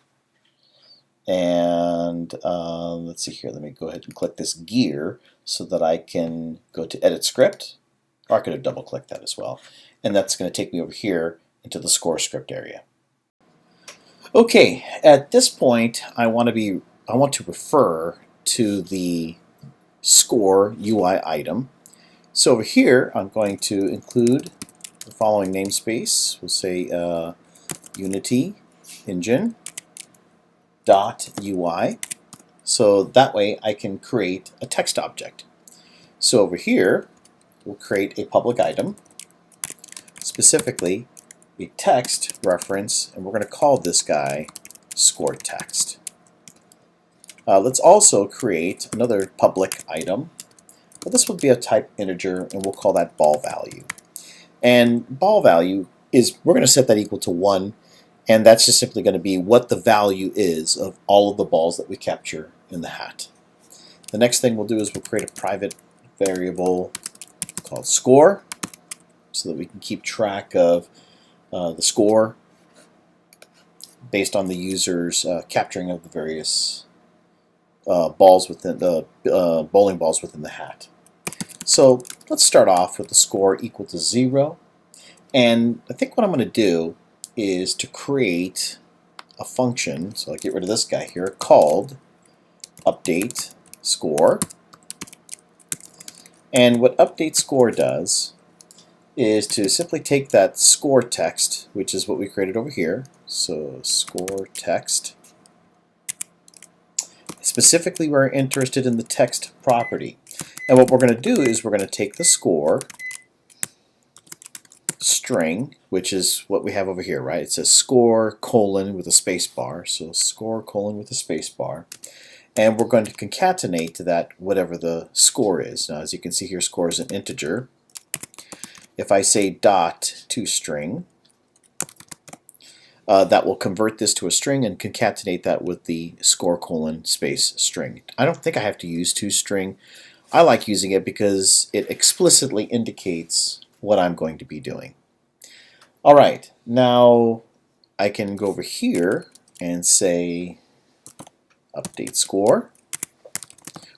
And let's see here. Let me go ahead and click this gear so that I can go to edit script. Or I could have double clicked that as well. And that's going to take me over here into the score script area. Okay, at this point I want to refer to the score UI item. So over here I'm going to include the following namespace. We'll say Unity Engine .ui. So that way I can create a text object. So over here we'll create a public item, specifically a text reference, and we're going to call this guy score text. Let's also create another public item, but this would be a type integer, and we'll call that ball value. And ball value is, we're going to set that equal to 1, and that's just simply going to be what the value is of all of the balls that we capture in the hat. The next thing we'll do is we'll create a private variable called score so that we can keep track of the score based on the user's capturing of the various balls within the bowling balls within the hat. So let's start off with the score equal to 0, and I think what I'm going to do is to create a function, so I'll get rid of this guy here, called update score. And what update score does is to simply take that score text, which is what we created over here, so score text. Specifically, we're interested in the text property. And what we're going to do is we're going to take the score string, which is what we have over here, right? It says score colon with a space bar, so score colon with a space bar. And we're going to concatenate to that whatever the score is. Now, as you can see here, score is an integer. If I say dot to string, that will convert this to a string and concatenate that with the score colon space string. I don't think I have to use toString. I like using it because it explicitly indicates what I'm going to be doing. Alright, now I can go over here and say update score,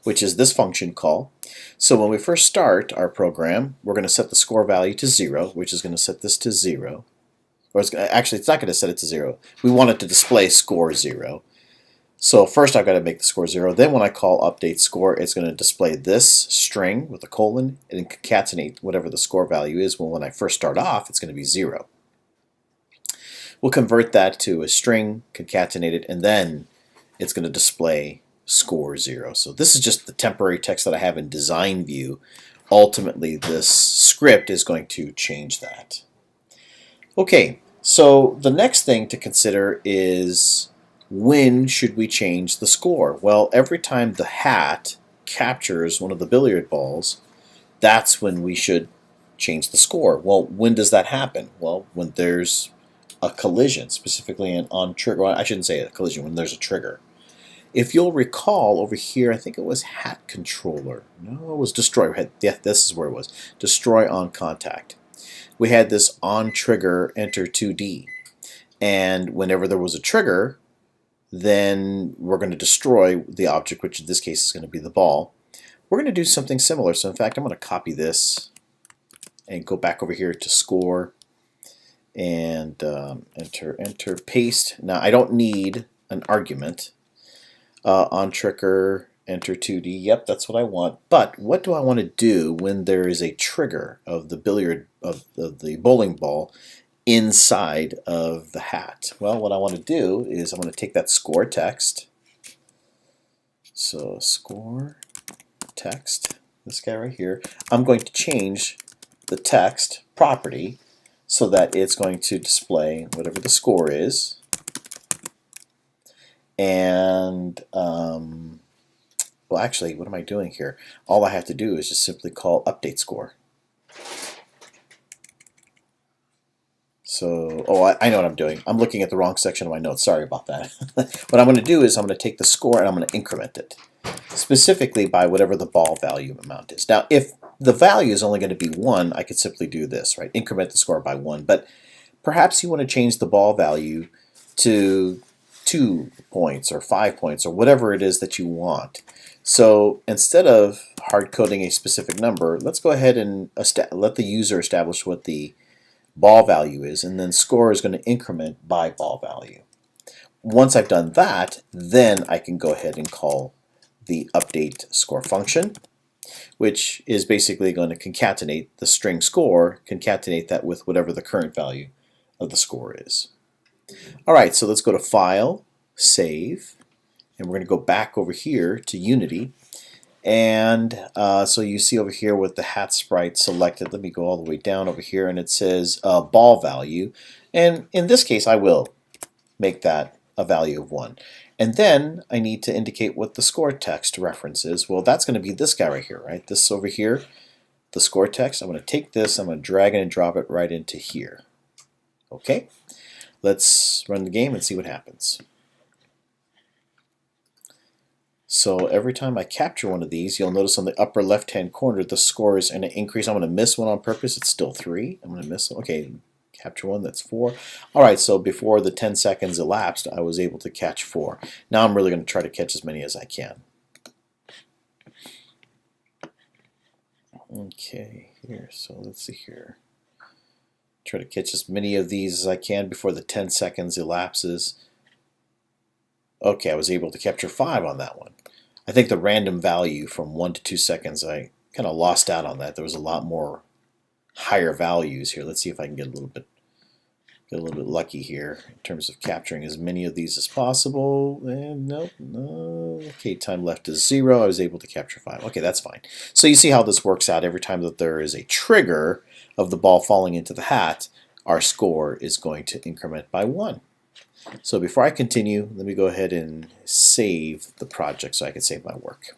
which is this function call. So when we first start our program, we're going to set the score value to 0, which is going to set this to 0. Or it's not going to set it to 0. We want it to display score 0. So first I've got to make the score 0. Then when I call update score, it's going to display this string with a colon and concatenate whatever the score value is. Well, when I first start off, it's going to be 0. We'll convert that to a string, concatenate it, and then it's going to display score 0. So this is just the temporary text that I have in design view. Ultimately, this script is going to change that. Okay, so the next thing to consider is when should we change the score? Well, every time the hat captures one of the billiard balls, that's when we should change the score. Well, when does that happen? Well, when there's a collision, specifically an on trigger. Well, I shouldn't say a collision, when there's a trigger. If you'll recall over here, I think it was hat controller. No, it was destroy. Yeah, this is where it was. Destroy on contact. We had this on trigger enter 2D. And whenever there was a trigger, then we're going to destroy the object, which in this case is going to be the ball. We're going to do something similar. So in fact, I'm going to copy this and go back over here to score and enter, paste. Now I don't need an argument. On trigger, enter 2D. Yep, that's what I want. But what do I want to do when there is a trigger of the the bowling ball inside of the hat? Well, what I want to do is I'm going to take that score text. So score text, this guy right here. I'm going to change the text property so that it's going to display whatever the score is. And, well, actually, what am I doing here? All I have to do is just simply call update score. So, oh, I know what I'm doing. I'm looking at the wrong section of my notes. Sorry about that. What I'm going to do is I'm going to take the score and I'm going to increment it, specifically by whatever the ball value amount is. Now, if the value is only going to be 1, I could simply do this, right? Increment the score by 1. But perhaps you want to change the ball value to 2 points or 5 points or whatever it is that you want. So instead of hard coding a specific number, let's go ahead and let the user establish what the ball value is, and then score is going to increment by ball value. Once I've done that, then I can go ahead and call the update score function, which is basically going to concatenate the string score, concatenate that with whatever the current value of the score is. Alright, so let's go to File, Save, and we're going to go back over here to Unity. And so you see over here with the hat sprite selected, let me go all the way down over here, and it says ball value. And in this case, I will make that a value of 1. And then I need to indicate what the score text reference is. Well, that's going to be this guy right here, right? This over here, the score text. I'm going to take this, I'm going to drag it and drop it right into here. Okay, let's run the game and see what happens. So every time I capture one of these, you'll notice on the upper left-hand corner the score is going to increase. I'm going to miss one on purpose. It's still 3. I'm going to miss it. Okay, capture one, that's 4. Alright, so before the 10 seconds elapsed, I was able to catch 4. Now I'm really going to try to catch as many as I can. Okay, here, so let's see here. Try to catch as many of these as I can before the 10 seconds elapses. Okay, I was able to capture 5 on that one. I think the random value from 1 to 2 seconds, I kind of lost out on that. There was a lot more higher values here. Let's see if I can get a little bit lucky here in terms of capturing as many of these as possible. And nope, no. Okay, time left is 0. I was able to capture 5. Okay, that's fine. So you see how this works out. Every time that there is a trigger of the ball falling into the hat, our score is going to increment by 1. So before I continue, let me go ahead and save the project so I can save my work.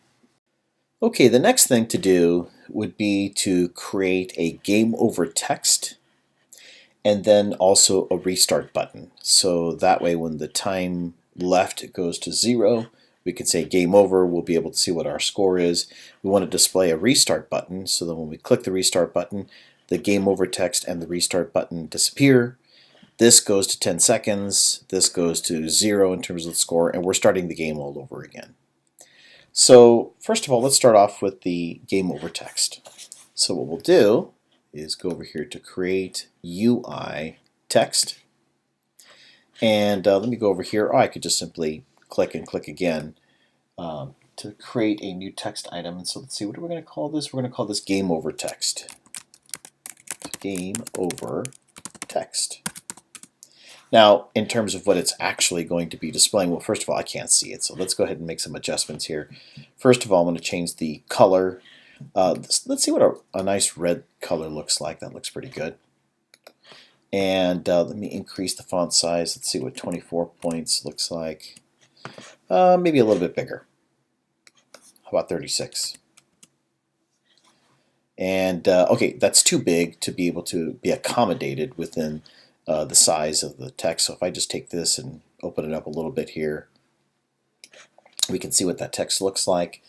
Okay, the next thing to do would be to create a game over text and then also a restart button. So that way when the time left goes to 0, we can say game over, we'll be able to see what our score is. We want to display a restart button so that when we click the restart button, the game over text and the restart button disappear. This goes to 10 seconds, this goes to 0 in terms of the score, and we're starting the game all over again. So first of all, let's start off with the game over text. So what we'll do is go over here to create UI text, and let me go over here. Oh, I could just simply click and click again to create a new text item. And so let's see, what are we going to call this? We're going to call this game over text. Game over text. Now, in terms of what it's actually going to be displaying, well, first of all, I can't see it, so let's go ahead and make some adjustments here. First of all, I'm going to change the color. Let's see what a nice red color looks like. That looks pretty good. And let me increase the font size. Let's see what 24 points looks like. Maybe a little bit bigger. How about 36? And okay, that's too big to be able to be accommodated within the size of the text. So if I just take this and open it up a little bit here, we can see what that text looks like.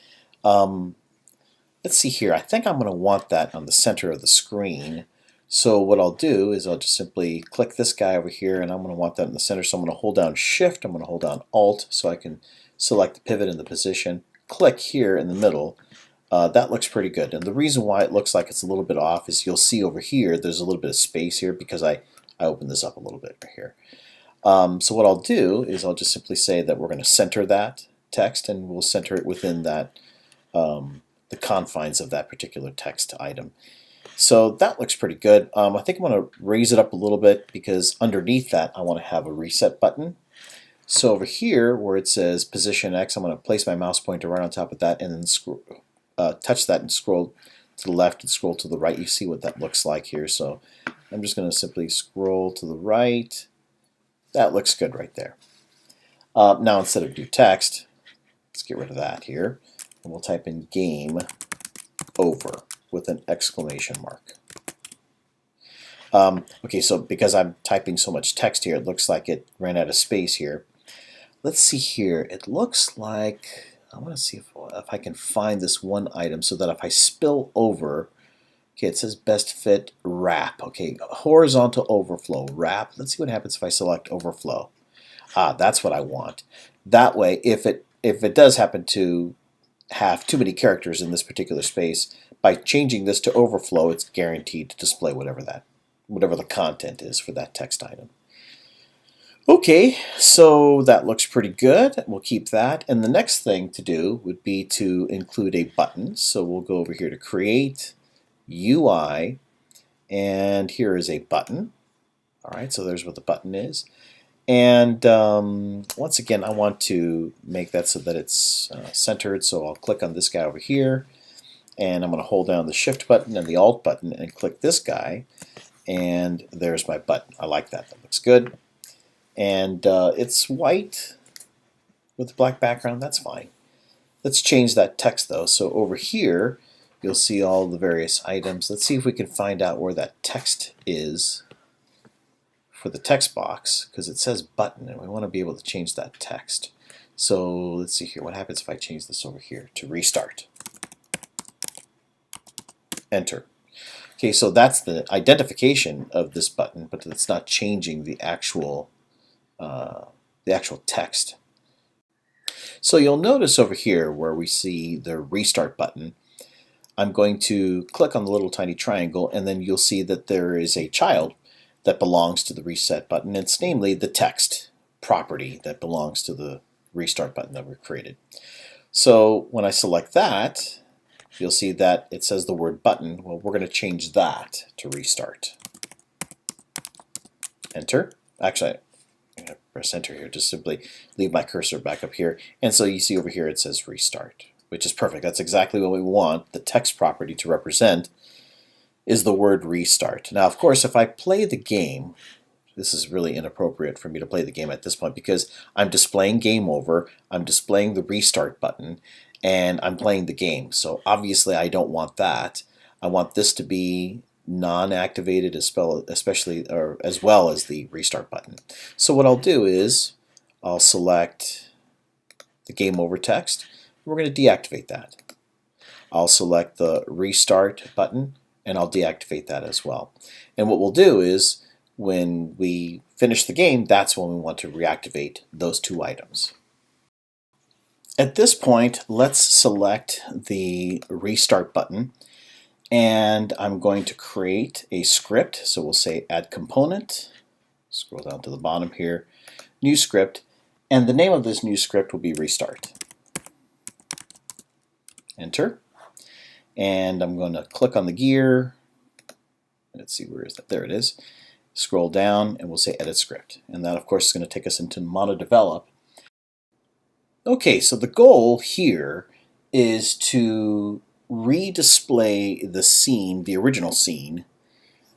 Let's see here. I think I'm going to want that on the center of the screen. So what I'll do is I'll just simply click this guy over here, and I'm going to want that in the center. So I'm going to hold down Shift, I'm going to hold down Alt so I can select the pivot in the position. Click here in the middle. That looks pretty good. And the reason why it looks like it's a little bit off is you'll see over here there's a little bit of space here because I opened this up a little bit right here. So what I'll do is I'll just simply say that we're going to center that text, and we'll center it within that the confines of that particular text item. So that looks pretty good. I think I'm going to raise it up a little bit because underneath that I want to have a reset button. So over here where it says position X, I'm going to place my mouse pointer right on top of that and then touch that and scroll to the left and scroll to the right. You see what that looks like here. So I'm just going to simply scroll to the right. That looks good right there. Now instead of do text, let's get rid of that here. And we'll type in game over with an exclamation mark. Okay, so because I'm typing so much text here, it looks like it ran out of space here. Let's see here. It looks like, I want to see if I can find this one item so that if I spill over Okay, it says best fit wrap. Okay, horizontal overflow wrap. Let's see what happens if I select overflow. Ah, that's what I want. That way, if it does happen to have too many characters in this particular space, by changing this to overflow, it's guaranteed to display whatever the content is for that text item. Okay, so that looks pretty good. We'll keep that. And the next thing to do would be to include a button. So we'll go over here to Create, UI, and here is a button. All right, so there's what the button is. And once again, I want to make that so that it's centered. So I'll click on this guy over here, and I'm going to hold down the Shift button and the Alt button and click this guy. And there's my button. I like that. That looks good. And it's white with a black background. That's fine. Let's change that text though. So over here, you'll see all the various items. Let's see if we can find out where that text is for the text box, because it says button and we want to be able to change that text. So let's see here. What happens if I change this over here to restart? Enter. Okay, so that's the identification of this button, but it's not changing the actual text. So you'll notice over here where we see the restart button, I'm going to click on the little tiny triangle, and then you'll see that there is a child that belongs to the reset button. It's namely the text property that belongs to the restart button that we created. So when I select that, you'll see that it says the word button. Well, we're going to change that to restart. Enter. Actually, I'm going to press enter here. Just simply leave my cursor back up here. And so you see over here it says restart, which is perfect. That's exactly what we want the text property to represent, is the word restart. Now, of course, if I play the game, this is really inappropriate for me to play the game at this point because I'm displaying game over, I'm displaying the restart button, and I'm playing the game. So obviously I don't want that. I want this to be non-activated especially or as well as the restart button. So what I'll do is I'll select the game over text. We're going to deactivate that. I'll select the restart button and I'll deactivate that as well. And what we'll do is when we finish the game, that's when we want to reactivate those two items. At this point, let's select the restart button, and I'm going to create a script. So we'll say add component, scroll down to the bottom here, new script, and the name of this new script will be restart. Enter. And I'm going to click on the gear. Let's see, where is that? There it is. Scroll down and we'll say edit script. And that, of course, is going to take us into MonoDevelop. Okay, so the goal here is to redisplay the scene, the original scene,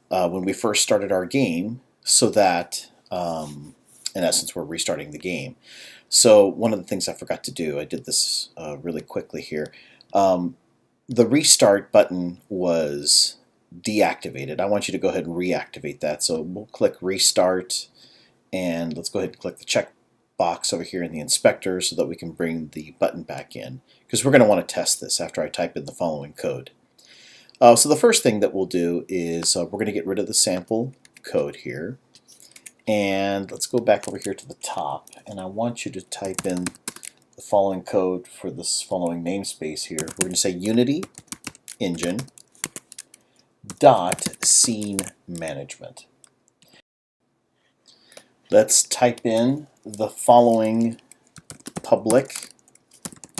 when we first started our game, so that, in essence, we're restarting the game. So one of the things I forgot to do, I did this really quickly here, the restart button was deactivated. I want you to go ahead and reactivate that. So we'll click restart, and let's go ahead and click the check box over here in the inspector so that we can bring the button back in, because we're going to want to test this after I type in the following code. So the first thing that we'll do is we're going to get rid of the sample code here, and let's go back over here to the top, and I want you to type in the following code for this following namespace here. We're going to say Unity Engine dot scene management. Let's type in the following public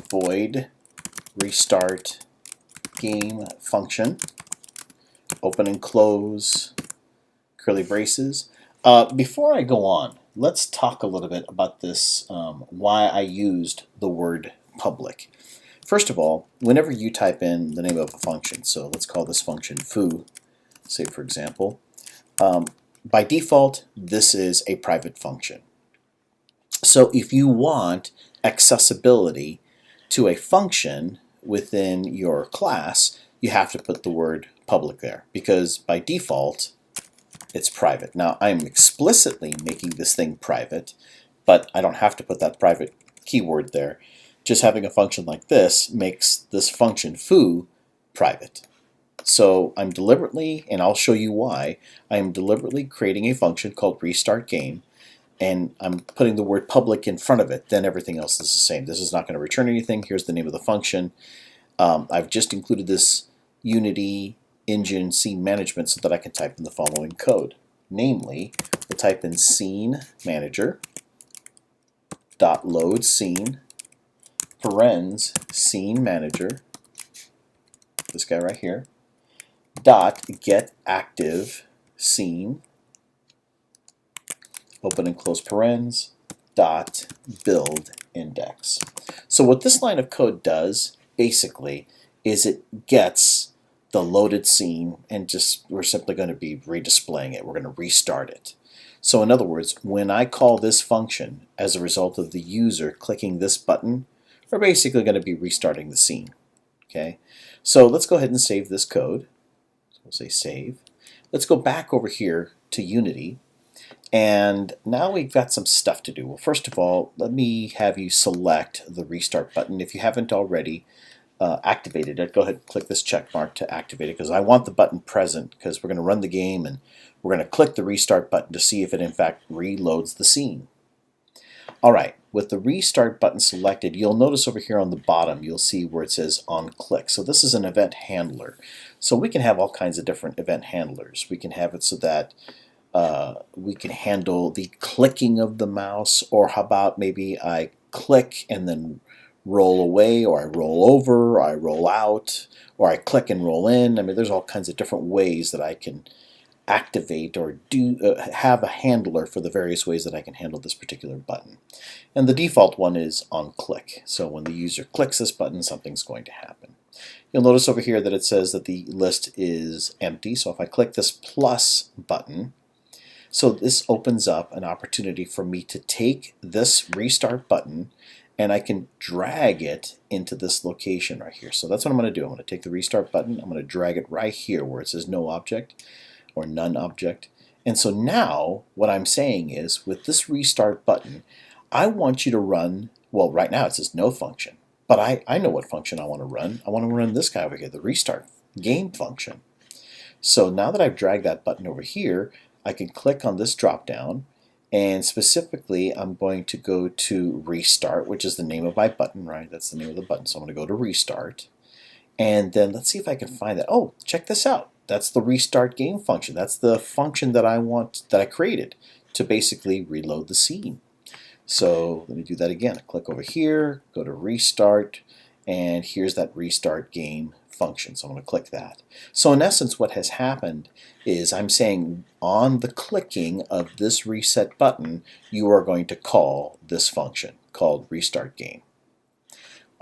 void restart game function, open and close curly braces. Before I go on, let's talk a little bit about this, why I used the word public. First of all, whenever you type in the name of a function, so let's call this function foo, say for example, by default, this is a private function. So if you want accessibility to a function within your class, you have to put the word public there, because by default, it's private. Now, I'm explicitly making this thing private, but I don't have to put that private keyword there. Just having a function like this makes this function foo private. So I'm deliberately, and I'll show you why, I am deliberately creating a function called restart game, and I'm putting the word public in front of it. Then everything else is the same. This is not going to return anything. Here's the name of the function. I've just included this Unity engine scene management so that I can type in the following code. Namely, we'll type in scene manager dot load scene parens scene manager, this guy right here, dot get active scene, open and close parens, dot build index. So what this line of code does basically is it gets the loaded scene, and we're simply going to be redisplaying it. We're going to restart it. So in other words, when I call this function as a result of the user clicking this button, we're basically going to be restarting the scene. Okay, so let's go ahead and save this code. So we'll say save. Let's go back over here to Unity, and now we've got some stuff to do. Well, first of all, let me have you select the restart button. If you haven't already activated it, go ahead and click this check mark to activate it, because I want the button present, because we're going to run the game and we're going to click the restart button to see if it in fact reloads the scene. Alright, with the restart button selected, you'll notice over here on the bottom you'll see where it says on click. So this is an event handler. So we can have all kinds of different event handlers. We can have it so that we can handle the clicking of the mouse, or how about maybe I click and then roll away, or I roll over, or I roll out, or I click and roll in. I mean, there's all kinds of different ways that I can activate or have a handler for the various ways that I can handle this particular button. And the default one is on click. So when the user clicks this button, something's going to happen. You'll notice over here that it says that the list is empty. So if I click this plus button, so this opens up an opportunity for me to take this restart button and I can drag it into this location right here. So that's what I'm going to do. I'm going to take the restart button, I'm going to drag it right here where it says no object or none object. And so now what I'm saying is, with this restart button, I want you to run, well, right now it says no function, but I know what function I want to run. I want to run this guy over here, the restart game function. So now that I've dragged that button over here, I can click on this drop down, and specifically I'm going to go to restart, which is the name of my button, right? That's the name of the button. So I'm going to go to restart, and then let's see if I can find that. Oh, check this out. That's the restart game function. That's the function that I created to basically reload the scene. So let me do that again. I click over here, go to restart, and here's that restart game function. So I'm going to click that. So in essence, what has happened is I'm saying on the clicking of this reset button, you are going to call this function called restart game.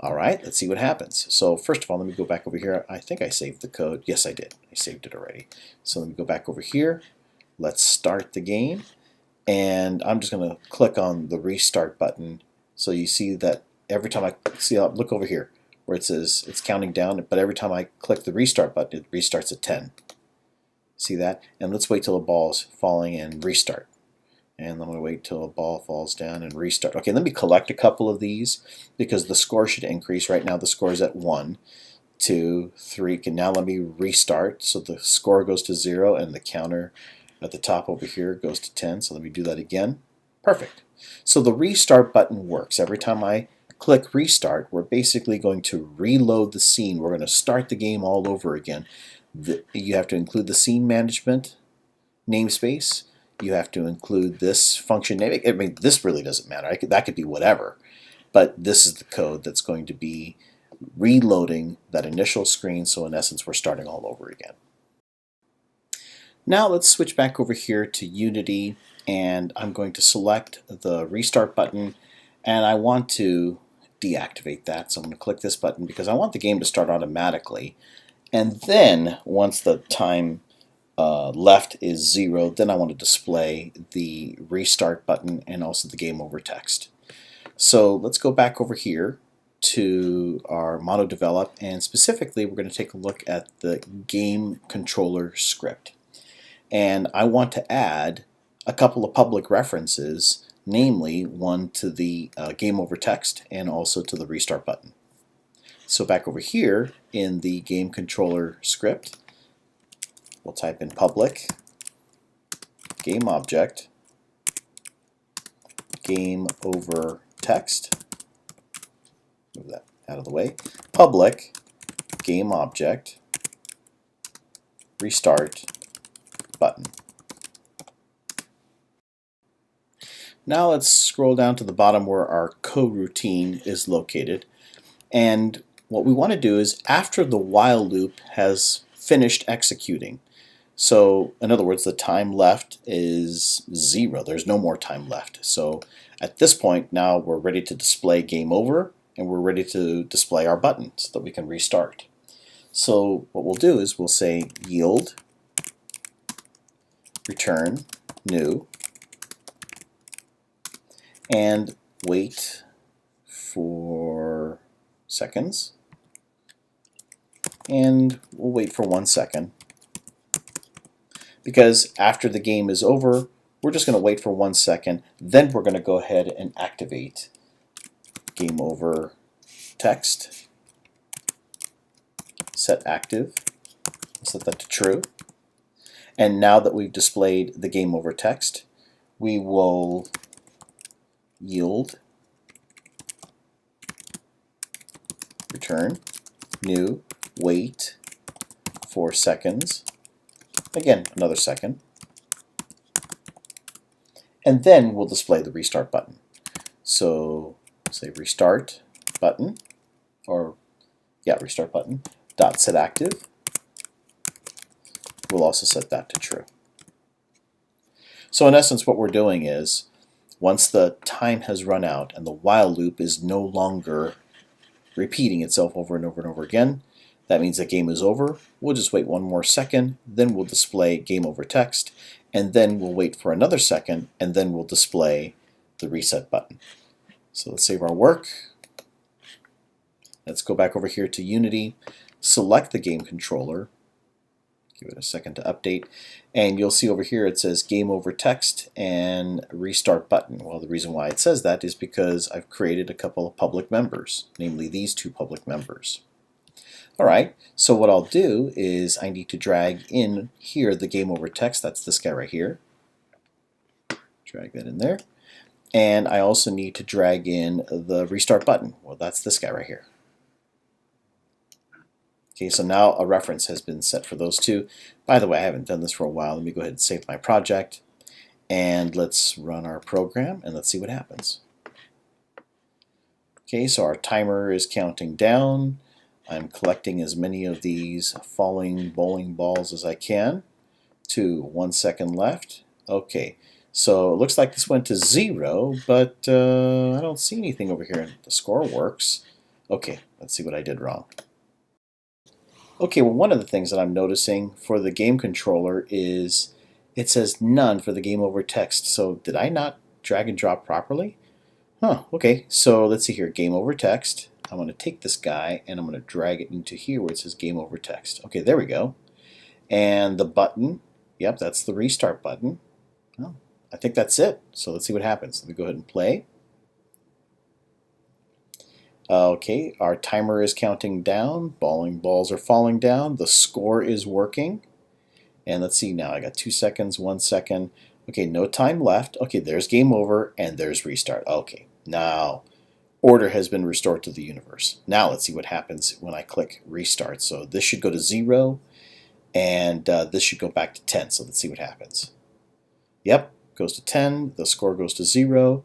Alright, let's see what happens. So first of all, let me go back over here. I think I saved the code. Yes, I did. I saved it already. So let me go back over here. Let's start the game. And I'm just going to click on the restart button. So you see that every time I look over here where it says it's counting down, but every time I click the restart button, it restarts at 10. See that? And let's wait till the ball's falling and restart. And I'm going to wait till a ball falls down and restart. Okay, let me collect a couple of these because the score should increase. Right now the score is at 1, 2, 3. Okay, now let me restart. So the score goes to 0 and the counter at the top over here goes to 10. So let me do that again. Perfect. So the restart button works. Every time I click restart, we're basically going to reload the scene. We're going to start the game all over again. You have to include the scene management namespace. You have to include this function name. I mean, this really doesn't matter. That could be whatever. But this is the code that's going to be reloading that initial screen. So in essence, we're starting all over again. Now let's switch back over here to Unity, and I'm going to select the restart button, and I want to deactivate that. So I'm going to click this button because I want the game to start automatically. And then once the time left is 0, then I want to display the restart button and also the game over text. So let's go back over here to our MonoDevelop, and specifically we're going to take a look at the game controller script. And I want to add a couple of public references, namely one to the game over text and also to the restart button. So back over here in the game controller script, we'll type in public game object game over text. Move that out of the way. Public game object restart button. Now let's scroll down to the bottom where our coroutine is located. And what we want to do is after the while loop has finished executing. So in other words, the time left is 0. There's no more time left. So at this point now we're ready to display game over and we're ready to display our button so that we can restart. So what we'll do is we'll say yield return new and wait for seconds, and we'll wait for 1 second because after the game is over we're just going to wait for 1 second, then we're going to go ahead and activate game over text, set active, set that to true, and now that we've displayed the game over text we will yield return new wait 4 seconds, again another second, and then we'll display the restart button. So say restart button, or yeah, restart button dot set active. We'll also set that to true. So in essence what we're doing is once the time has run out and the while loop is no longer repeating itself over and over and over again, that means the game is over. We'll just wait 1 more second, then we'll display game over text, and then we'll wait for another second, and then we'll display the reset button. So let's save our work. Let's go back over here to Unity, select the game controller, give it a second to update, and you'll see over here it says game over text and restart button. Well, the reason why it says that is because I've created a couple of public members, namely these 2 public members. Alright, so what I'll do is I need to drag in here the game over text, that's this guy right here. Drag that in there. And I also need to drag in the restart button. Well, that's this guy right here. Okay, so now a reference has been set for those 2. By the way, I haven't done this for a while. Let me go ahead and save my project. And let's run our program and let's see what happens. Okay, so our timer is counting down. I'm collecting as many of these falling bowling balls as I can. 1 second left. Okay, so it looks like this went to 0, but I don't see anything over here. The score works. Okay, let's see what I did wrong. Okay, well, one of the things that I'm noticing for the game controller is it says none for the game over text. So did I not drag and drop properly? Huh, okay, so let's see here, game over text. I'm going to take this guy and I'm going to drag it into here where it says game over text. Okay, there we go. And the button, yep, that's the restart button. Well, I think that's it. So let's see what happens. Let me go ahead and play. Okay, our timer is counting down. Bowling balls are falling down. The score is working. And let's see now. I got 2 seconds, 1 second. Okay, no time left. Okay, there's game over and there's restart. Okay, now order has been restored to the universe. Now let's see what happens when I click restart. So this should go to 0 and this should go back to 10. So let's see what happens. Yep, goes to 10. The score goes to 0.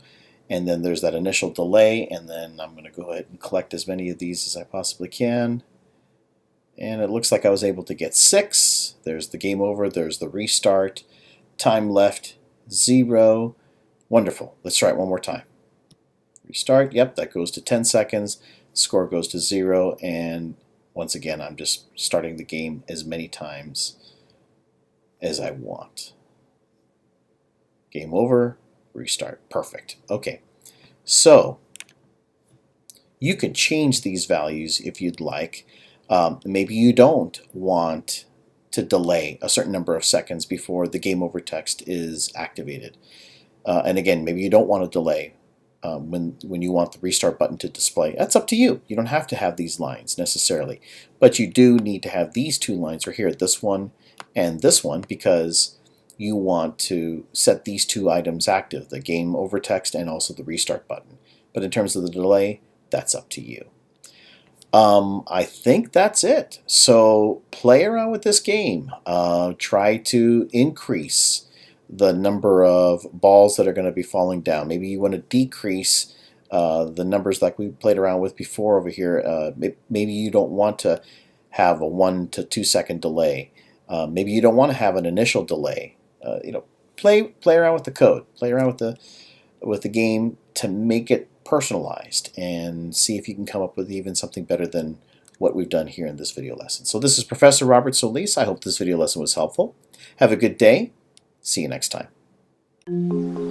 And then there's that initial delay, and then I'm going to go ahead and collect as many of these as I possibly can. And it looks like I was able to get 6. There's the game over, there's the restart. Time left, 0. Wonderful. Let's try it one more time. Restart, yep, that goes to 10 seconds. Score goes to 0, and once again, I'm just starting the game as many times as I want. Game over. Restart. Perfect. Okay, so you can change these values if you'd like. Maybe you don't want to delay a certain number of seconds before the game over text is activated. And again, maybe you don't want to delay when you want the restart button to display. That's up to you. You don't have to have these lines necessarily, but you do need to have these 2 lines right here, this one and this one because you want to set these two items active, the game over text and also the restart button. But in terms of the delay, that's up to you. I think that's it. So play around with this game. Try to increase the number of balls that are going to be falling down. Maybe you want to decrease the numbers like we played around with before over here. Maybe you don't want to have a 1 to 2 second delay. Maybe you don't want to have an initial delay. Play around with the code. Play around with the game to make it personalized and see if you can come up with even something better than what we've done here in this video lesson. So this is Professor Robert Solis. I hope this video lesson was helpful. Have a good day. See you next time.